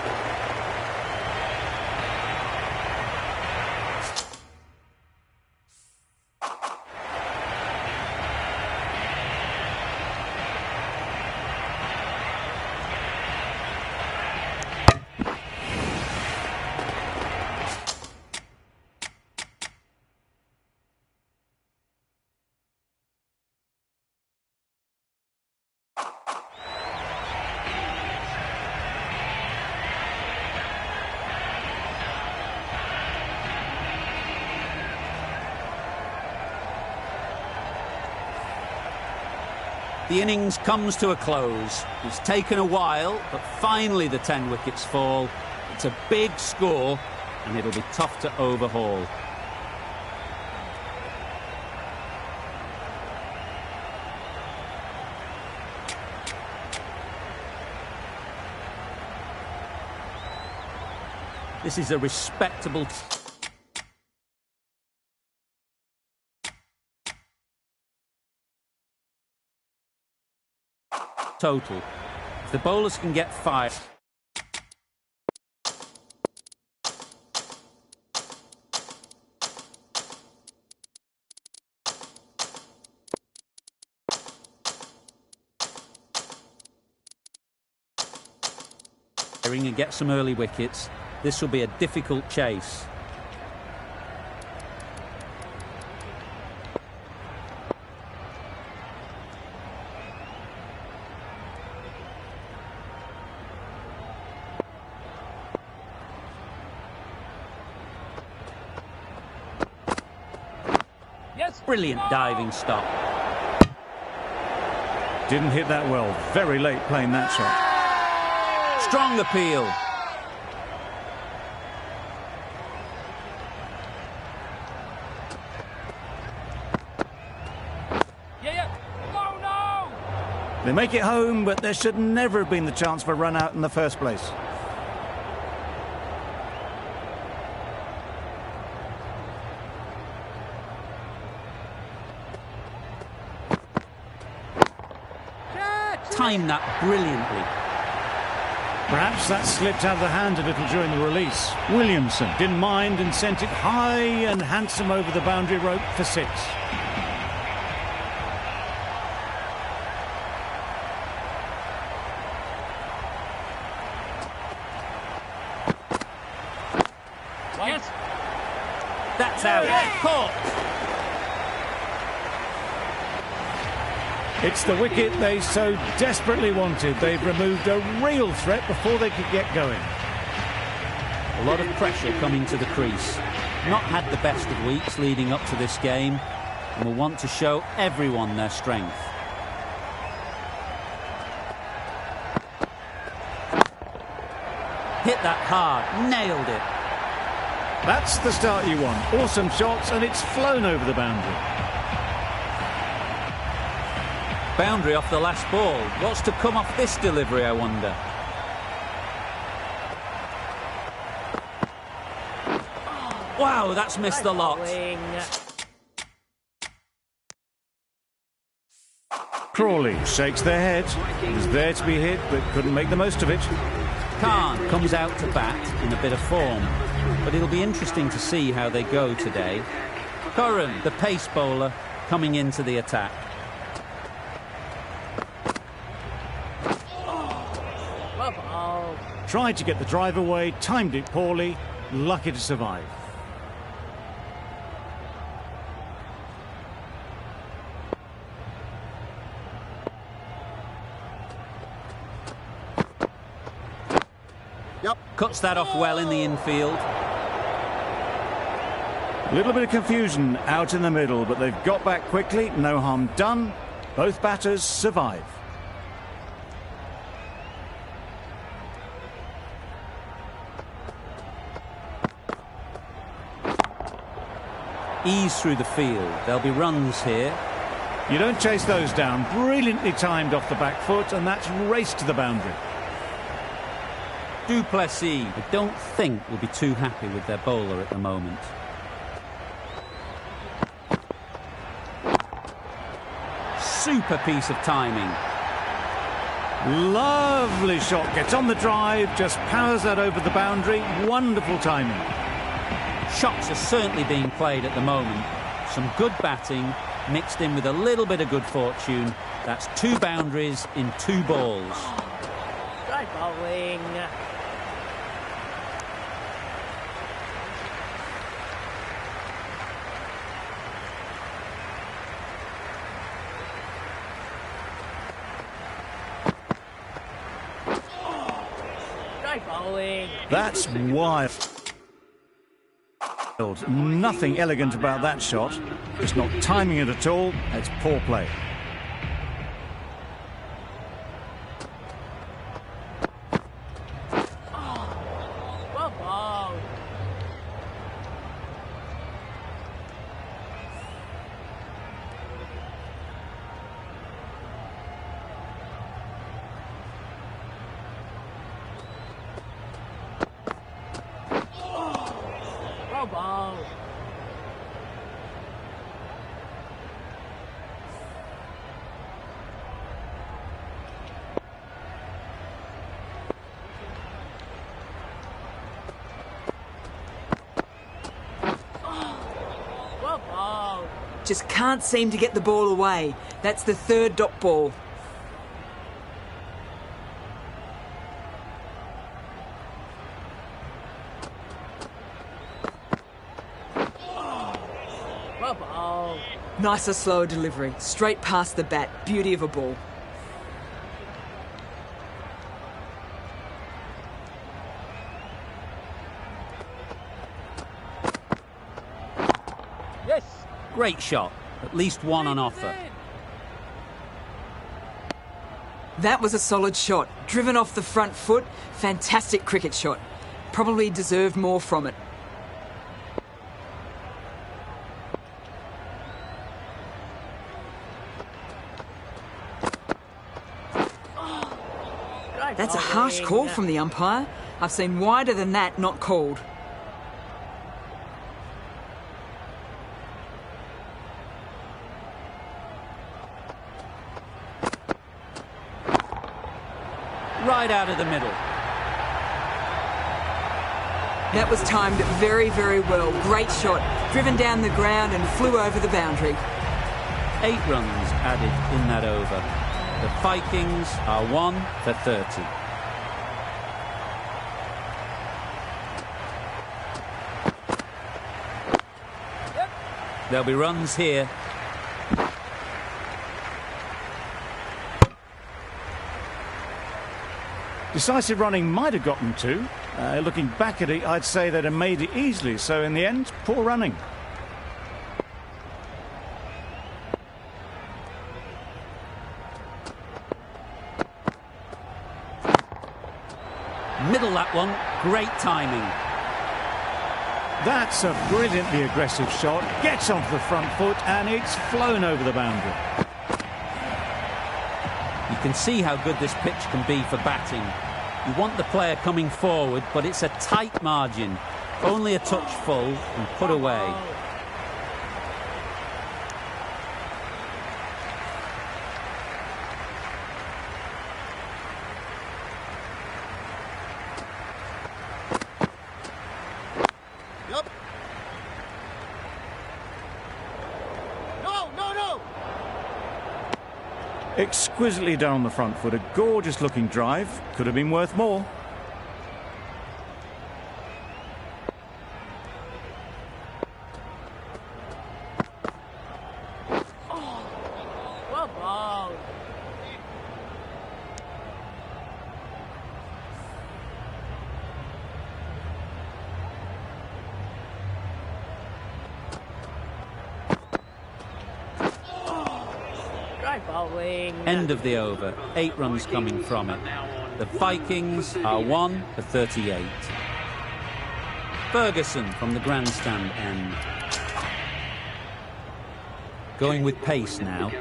The innings comes to a close. It's taken a while, but finally the 10 wickets fall. It's a big score, and it'll be tough to overhaul. This is a respectable... total. If the bowlers can get 5. And get some early wickets, this will be a difficult chase. Brilliant diving stop. Didn't hit that well. Very late playing that shot. Strong appeal. No! They make it home, but there should never have been the chance for a run out in the first place. Timed that brilliantly. Perhaps that slipped out of the hand a little during the release. Williamson didn't mind and sent it high and handsome over the boundary rope for 6. Yes. That's out. Caught. It's the wicket they so desperately wanted. They've removed a real threat before they could get going. A lot of pressure coming to the crease. Not had the best of weeks leading up to this game, and will want to show everyone their strength. hit that hard, nailed it. That's the start you want. Awesome shots, and it's flown over the boundary. Boundary off the last ball. What's to come off this delivery, I wonder? Wow, that's missed the lot. Crawley shakes their head. It was there to be hit, but couldn't make the most of it. Khan comes out to bat in a bit of form, but it'll be interesting to see how they go today. Curran, the pace bowler, coming into the attack. Tried to get the drive away, timed it poorly, lucky to survive. Cuts that off well in the infield. A little bit of confusion out in the middle, but they've got back quickly, no harm done. Both batters survive. Ease through the field. There'll be runs here. You don't chase those down. Brilliantly timed off the back foot, and that's raced to the boundary. Duplessis, I don't think, will be too happy with their bowler at the moment. Super piece of timing. Lovely shot. Gets on the drive, just powers that over the boundary. Wonderful timing. Shots are certainly being played at the moment. Some good batting mixed in with a little bit of good fortune. That's 2 boundaries in 2 balls. Great bowling. Great bowling. That's wild. Nothing elegant about that shot. Just not timing it at all. It's poor play. Well bowled. Well bowled. Well bowled. Just can't seem to get the ball away. That's the 3rd dot ball. Well bowled. Nicer, slower delivery. Straight past the bat. Beauty of a ball. Yes. Great shot. At least 1 on offer. That was a solid shot. Driven off the front foot. Fantastic cricket shot. Probably deserved more from it. Great That's a bowling. harsh call from the umpire. I've seen wider than that not called. Right out of the middle. That was timed very, very well. Great shot. Driven down the ground and flew over the boundary. 8 runs added in that over. The Vikings are 1 for 30. There'll be runs here. Decisive running might have gotten 2. Looking back at it, I'd say they'd have made it easily. So in the end, poor running. Middle that one. Great timing. That's a brilliantly aggressive shot. Gets onto the front foot and it's flown over the boundary. You can see how good this pitch can be for batting. You want the player coming forward, but it's a tight margin. Only a touch full and put away. Exquisitely done on the front foot. A gorgeous looking drive. Could have been worth more. Well ball. Great bowling. End of the over. 8 runs coming from it. The Vikings are 1 for 38. Ferguson from the grandstand end. Going with pace now.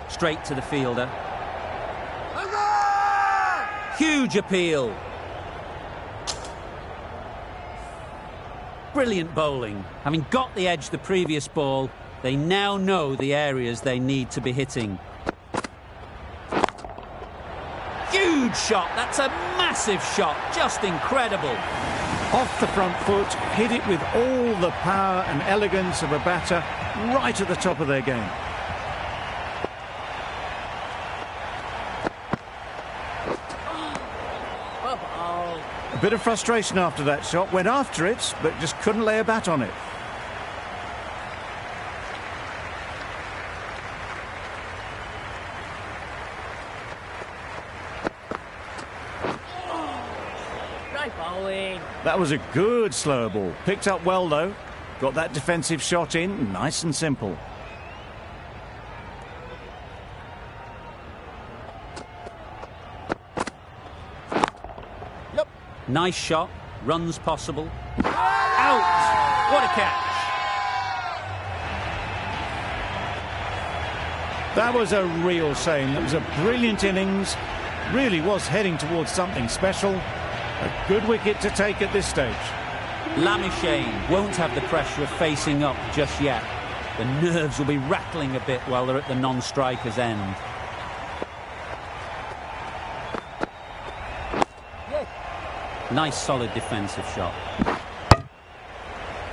Straight to the fielder. Huge appeal. Brilliant bowling. Having got the edge the previous ball, they now know the areas they need to be hitting. Huge shot. That's a massive shot. Just incredible. Off the front foot, hit it with all the power and elegance of a batter right at the top of their game. A bit of frustration after that shot. Went after it, but just couldn't lay a bat on it. Great bowling. That was a good slower ball. Picked up well, though. Got that defensive shot in, nice and simple. Nice shot. Runs possible. Out! What a catch! That was a real shame. That was a brilliant innings. Really was heading towards something special. A good wicket to take at this stage. Lamishane won't have the pressure of facing up just yet. The nerves will be rattling a bit while they're at the non-striker's end. Nice solid defensive shot.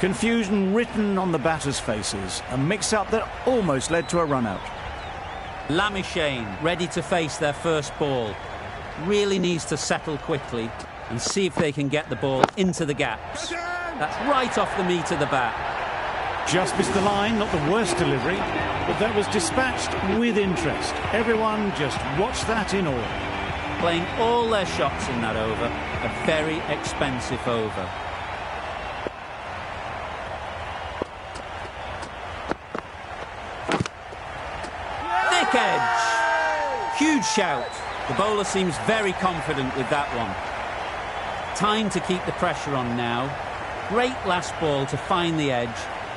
Confusion written on the batters' faces. A mix-up that almost led to a run-out. Lamishane ready to face their first ball. Really needs to settle quickly and see if they can get the ball into the gaps. That's right off the meat of the bat. Just missed the line, not the worst delivery, but that was dispatched with interest. Everyone just watched that in awe. Playing all their shots in that over. A very expensive over. Thick edge. Huge shout. The bowler seems very confident with that one. Time to keep the pressure on now. Great last ball to find the edge.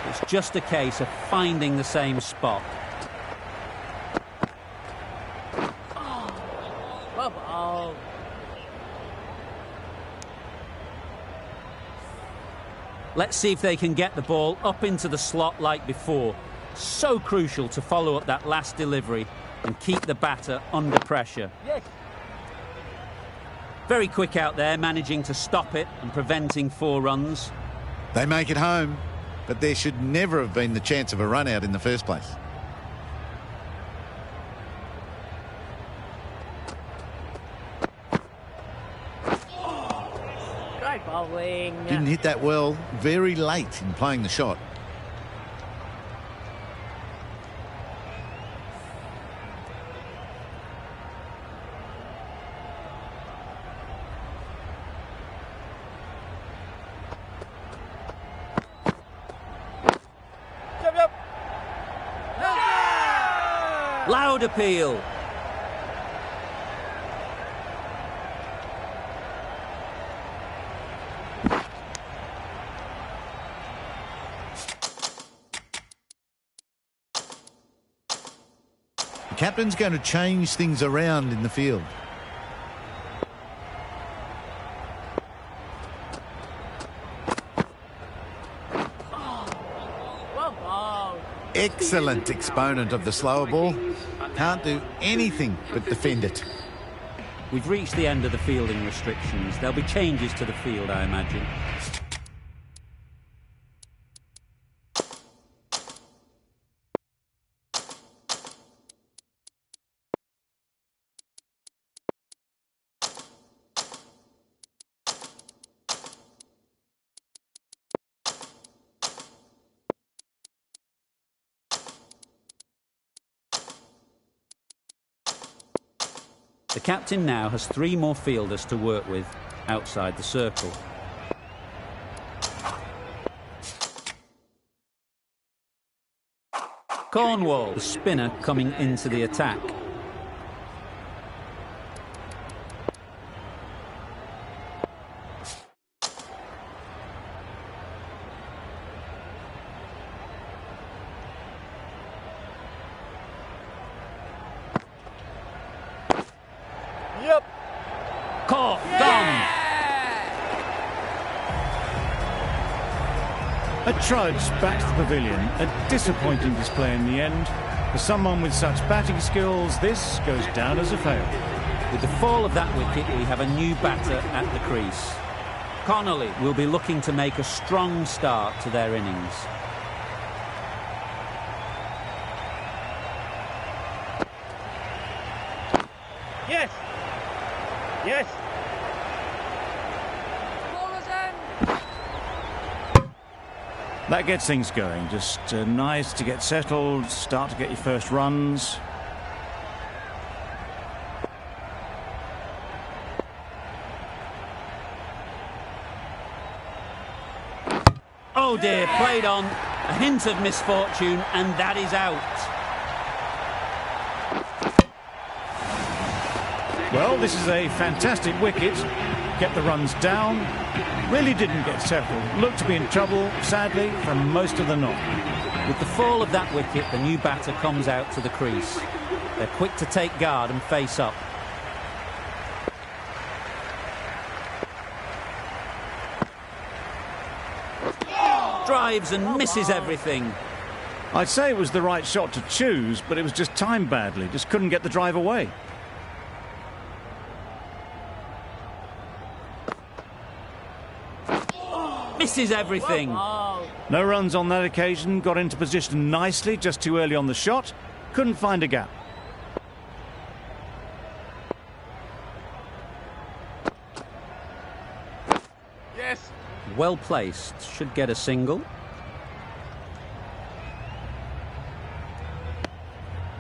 It's just a case of finding the same spot. Well ball. Let's see if they can get the ball up into the slot like before. So crucial to follow up that last delivery and keep the batter under pressure. Yes. Very quick out there, managing to stop it and preventing 4 runs. They make it home, but there should never have been the chance of a run out in the first place. Great bowling. Didn't hit that well, very late in playing the shot. loud appeal. The captain's going to change things around in the field. Well ball. Excellent exponent of the slower ball. Can't do anything but defend it. We've reached the end of the fielding restrictions. There'll be changes to the field, I imagine. The captain now has 3 more fielders to work with outside the circle. Cornwall, the spinner, coming into the attack. Yep. Caught, gone. A trudge back to the pavilion. A disappointing display in the end. For someone with such batting skills, this goes down as a fail. With the fall of that wicket, we have a new batter at the crease. Connolly will be looking to make a strong start to their innings. Yes. Yes. That gets things going. Just nice to get settled, start to get your first runs. Oh dear, played on. A hint of misfortune, and that is out. Well, this is a fantastic wicket. Kept the runs down. Really didn't get settled. Looked to be in trouble, sadly, for most of the knock. With the fall of that wicket, the new batter comes out to the crease. They're quick to take guard and face up. Drives and misses everything. I'd say it was the right shot to choose, but it was just timed badly. Just couldn't get the drive away. Misses everything. No runs on that occasion. Got into position nicely, just too early on the shot. Couldn't find a gap. Yes. Well placed. Should get a single.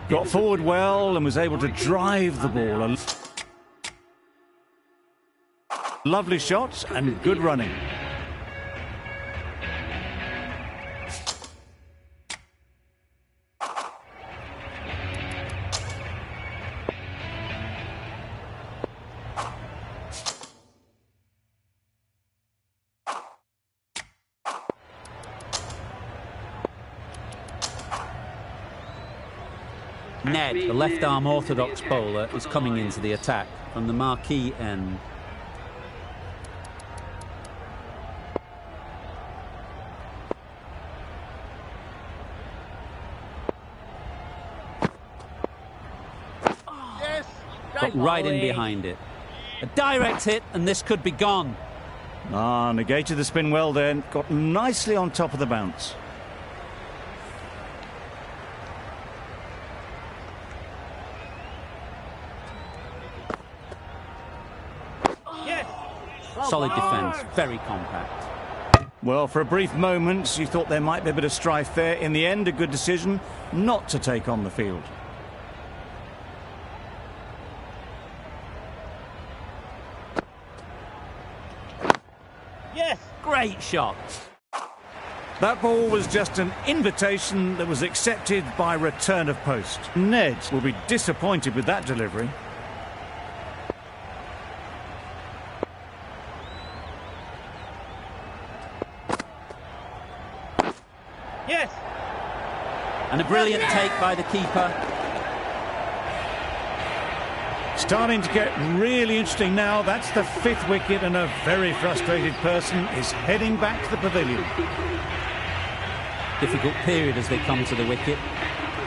Got forward well and was able to drive the ball. A lovely shot and good running. Ned, the left-arm orthodox bowler, is coming into the attack from the marquee end. Yes. Got right in behind it. A direct hit, and this could be gone. Negated the spin well then. Got nicely on top of the bounce. Solid defence, very compact. Well, for a brief moment, you thought there might be a bit of strife there. In the end, a good decision not to take on the field. Yes, great shot. That ball was just an invitation that was accepted by return of post. Ned will be disappointed with that delivery. Yes. And a brilliant take by the keeper. Starting to get really interesting now. That's the 5th wicket, and a very frustrated person is heading back to the pavilion. Difficult period as they come to the wicket.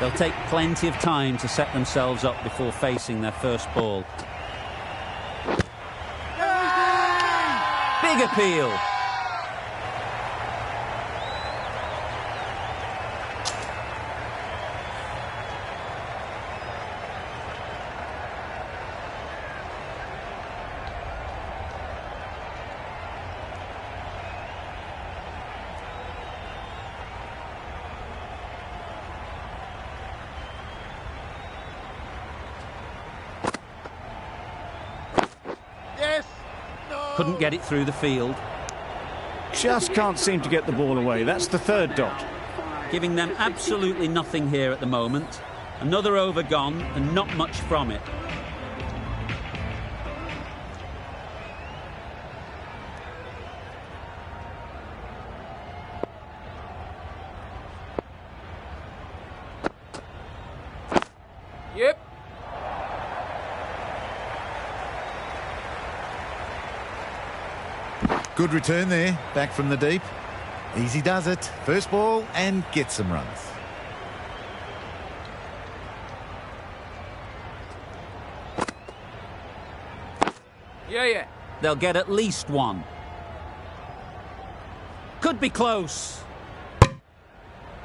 They'll take plenty of time to set themselves up before facing their first ball. Big appeal. Couldn't get it through the field. Just can't seem to get the ball away. That's the 3rd dot. Giving them absolutely nothing here at the moment. Another over gone and not much from it. Yep. Good return there, back from the deep. Easy does it. First ball and gets some runs. Yeah. They'll get at least one. Could be close.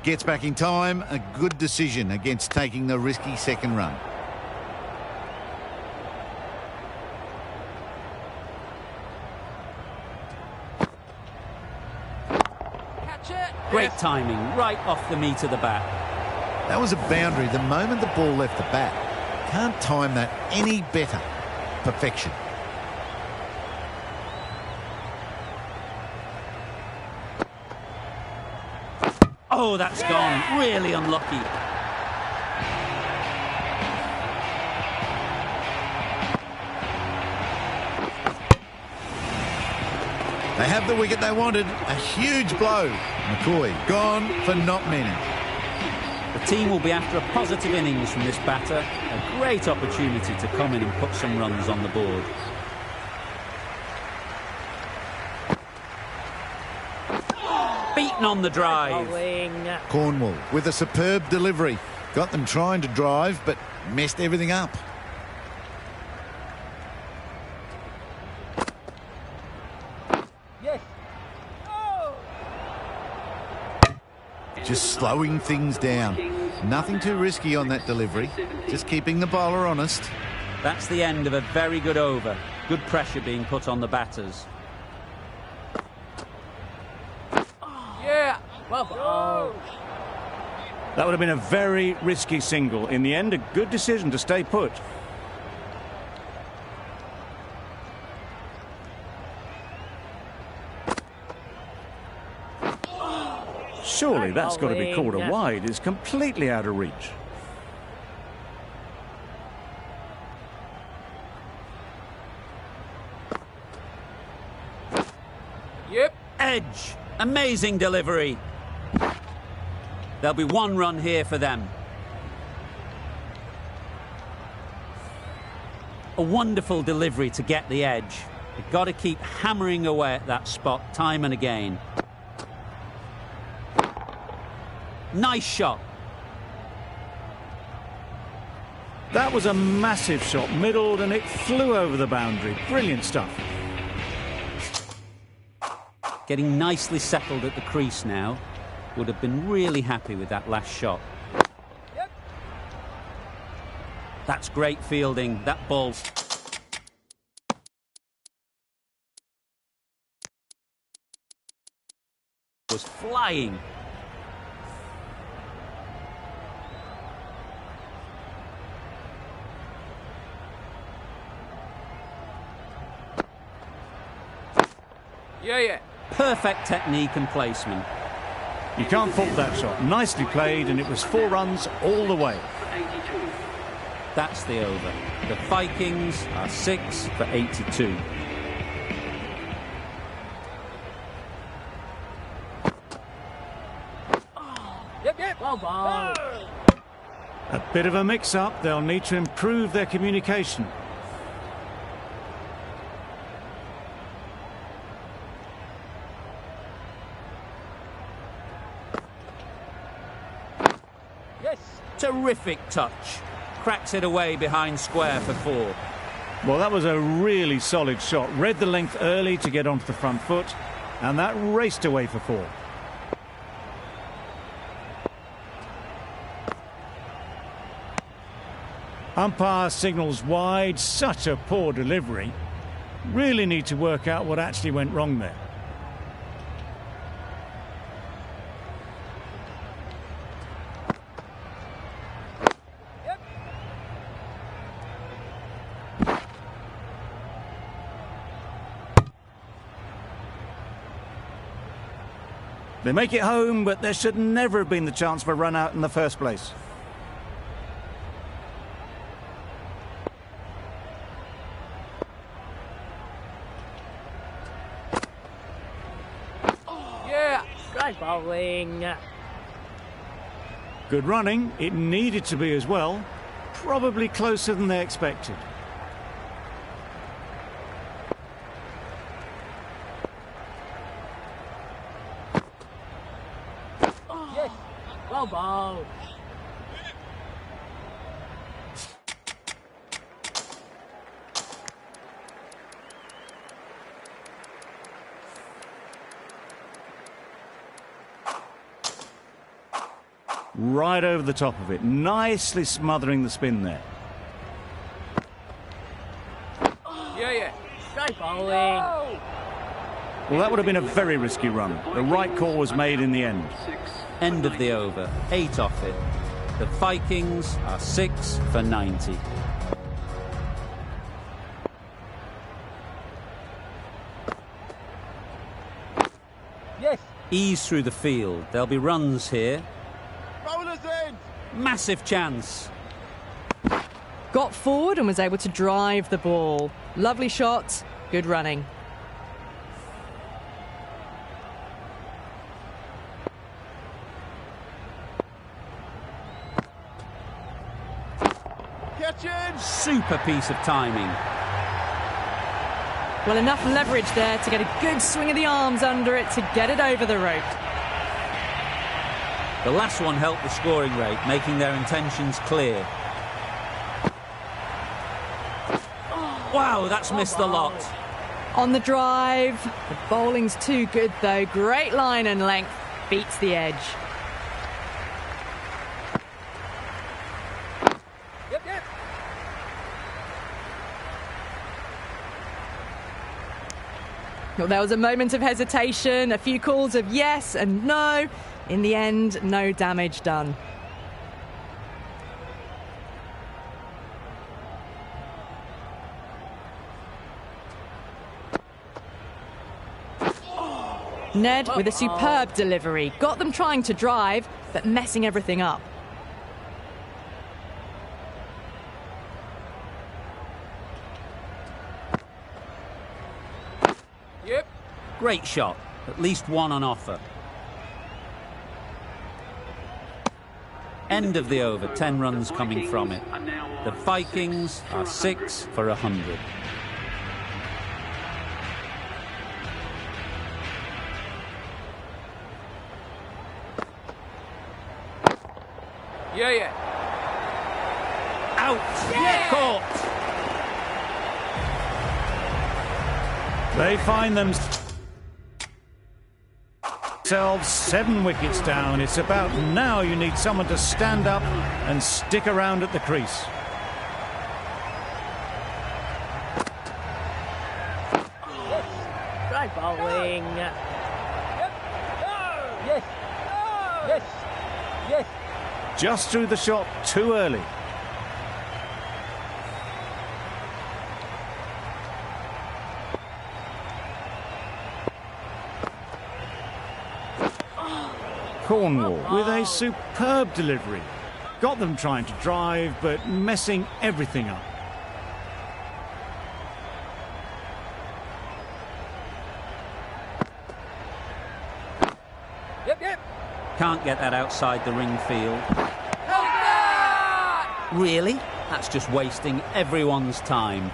Gets back in time. A good decision against taking the risky second run. Great timing, right off the meat of the bat. That was a boundary the moment the ball left the bat. Can't time that any better. Perfection. Oh, that's gone. Really unlucky. They have the wicket they wanted. A huge blow. McCoy gone for not many. The team will be after a positive innings from this batter. A great opportunity to come in and put some runs on the board. Beaten on the drive. Cornwall with a superb delivery. Got them trying to drive, but messed everything up. Yes. Oh. Just slowing things down. Nothing too risky on that delivery. Just keeping the bowler honest. That's the end of a very good over. Good pressure being put on the batters. Yeah. Well. That would have been a very risky single. In the end, a good decision to stay put. Surely that's got to be called a wide. It's completely out of reach. Yep. Edge. Amazing delivery. There'll be one run here for them. A wonderful delivery to get the edge. They've got to keep hammering away at that spot time and again. Nice shot. That was a massive shot, middled, and it flew over the boundary. Brilliant stuff. Getting nicely settled at the crease now. Would have been really happy with that last shot. Yep. That's great fielding. That ball was flying. Yeah. Perfect technique and placement. You can't fault that shot. Nicely played, and it was 4 runs all the way. That's the over. The Vikings are 6 for 82. Yep. Well ball. A bit of a mix-up. They'll need to improve their communication. Yes. Terrific touch. Cracks it away behind square for 4. Well, that was a really solid shot. Read the length early to get onto the front foot, and that raced away for 4. Umpire signals wide. Such a poor delivery. Really need to work out what actually went wrong there. They make it home, but there should never have been the chance for a run out in the first place. Yeah. Great bowling. Good running. It needed to be as well. Probably closer than they expected. Yes. Well ball. Right over the top of it. Nicely smothering the spin there. Yeah. Great bowling. Well, that would have been a very risky run. The right call was made in the end. End of the over. 8 off it. The Vikings are 6 for 90. Yes. Ease through the field. There'll be runs here. Bowler's in. Massive chance. Got forward and was able to drive the ball. Lovely shot, good running. Catching. Super piece of timing. Well, enough leverage there to get a good swing of the arms under it to get it over the rope. The last one helped the scoring rate, making their intentions clear. Wow, that's missed a lot. On the drive, the bowling's too good though. Great line and length, beats the edge. Yep. Well, there was a moment of hesitation, a few calls of yes and no. In the end, no damage done. Ned with a superb delivery. Got them trying to drive, but messing everything up. Yep. Great shot. At least one on offer. End of the over. 10 runs coming from it. The Vikings are 6 for 100. Yeah. Out! Yeah! Caught! They find themselves 7 wickets down. It's about now you need someone to stand up and stick around at the crease. Great bowling. Yes. Just threw the shot too early. Cornwall with a superb delivery. Got them trying to drive, but messing everything up. Yep. Can't get that outside the ring field. Really? That's just wasting everyone's time.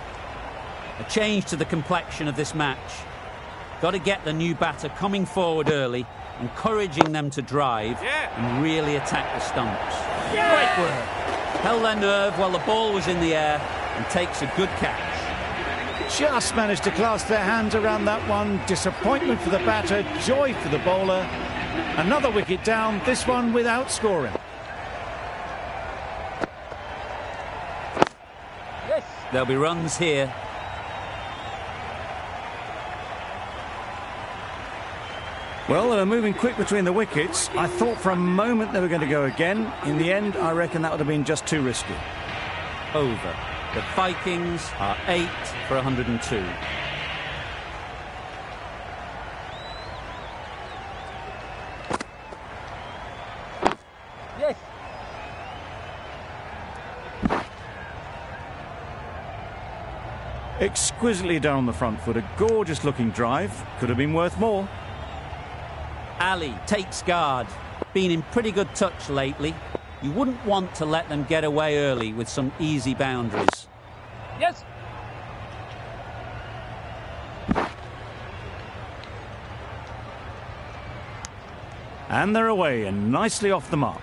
A change to the complexion of this match. Got to get the new batter coming forward early, encouraging them to drive and really attack the stumps. Great work. Held their nerve while the ball was in the air and takes a good catch. Just managed to clasp their hands around that one. Disappointment for the batter, joy for the bowler. Another wicket down, this one without scoring. There'll be runs here. Well, they were moving quick between the wickets. I thought for a moment they were going to go again. In the end, I reckon that would have been just too risky. Over. The Vikings are 8 for 102. Yes. Exquisitely down on the front foot. A gorgeous looking drive. Could have been worth more. Ali takes guard. Been in pretty good touch lately. You wouldn't want to let them get away early with some easy boundaries. Yes. And they're away and nicely off the mark.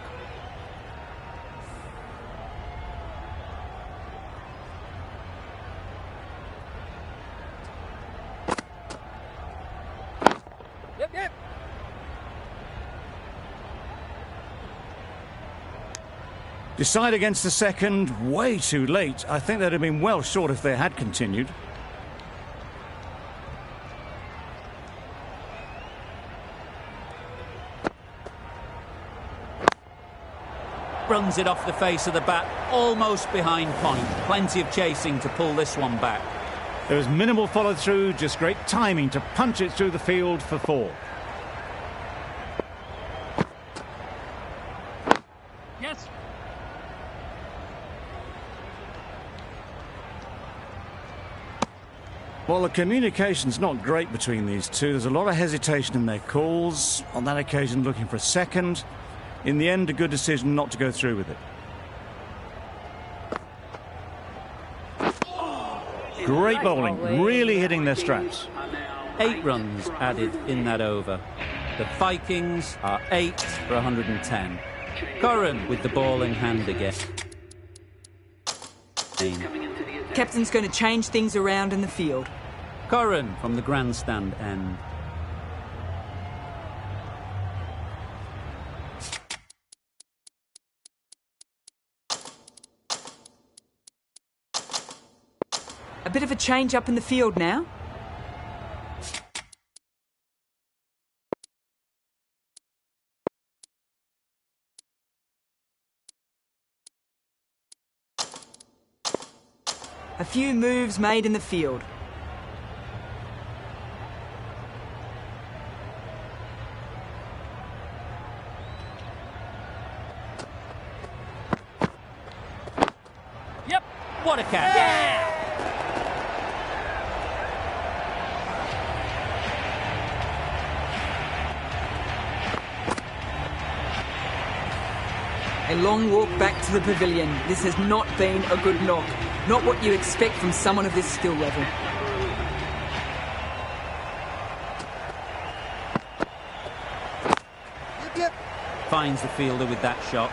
Yep. Decide against the second, way too late. I think they'd have been well short if they had continued. Runs it off the face of the bat, almost behind point. Plenty of chasing to pull this one back. There was minimal follow-through, just great timing to punch it through the field for 4. Yes. Well, the communication's not great between these two. There's a lot of hesitation in their calls. On that occasion, looking for a second. In the end, a good decision not to go through with it. Great bowling, really hitting their straps. 8 runs added in that over. The Vikings are 8 for 110. Curran with the ball in hand again. Captain's going to change things around in the field. Curran from the grandstand end. A bit of a change up in the field now. A few moves made in the field. Yep, what a catch. Yeah. A long walk back to the pavilion. This has not been a good knock. Not what you expect from someone of this skill level. Yep. Finds the fielder with that shot.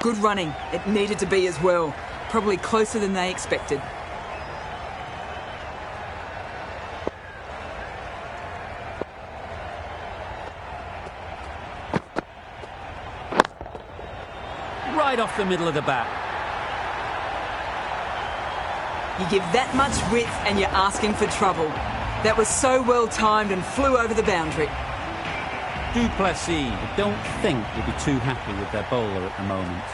Good running. It needed to be as well. Probably closer than they expected. Right off the middle of the bat. You give that much width and you're asking for trouble. That was so well timed and flew over the boundary. Duplessis, I don't think will be too happy with their bowler at the moment.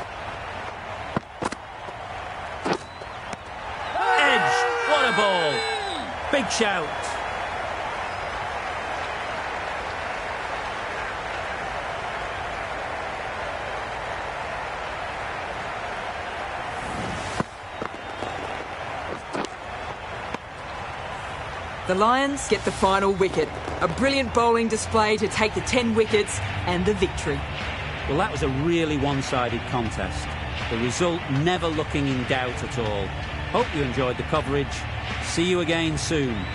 Edge, what a ball. Big shout. The Lions get the final wicket. A brilliant bowling display to take the 10 wickets and the victory. Well, that was a really one-sided contest. The result never looking in doubt at all. Hope you enjoyed the coverage. See you again soon.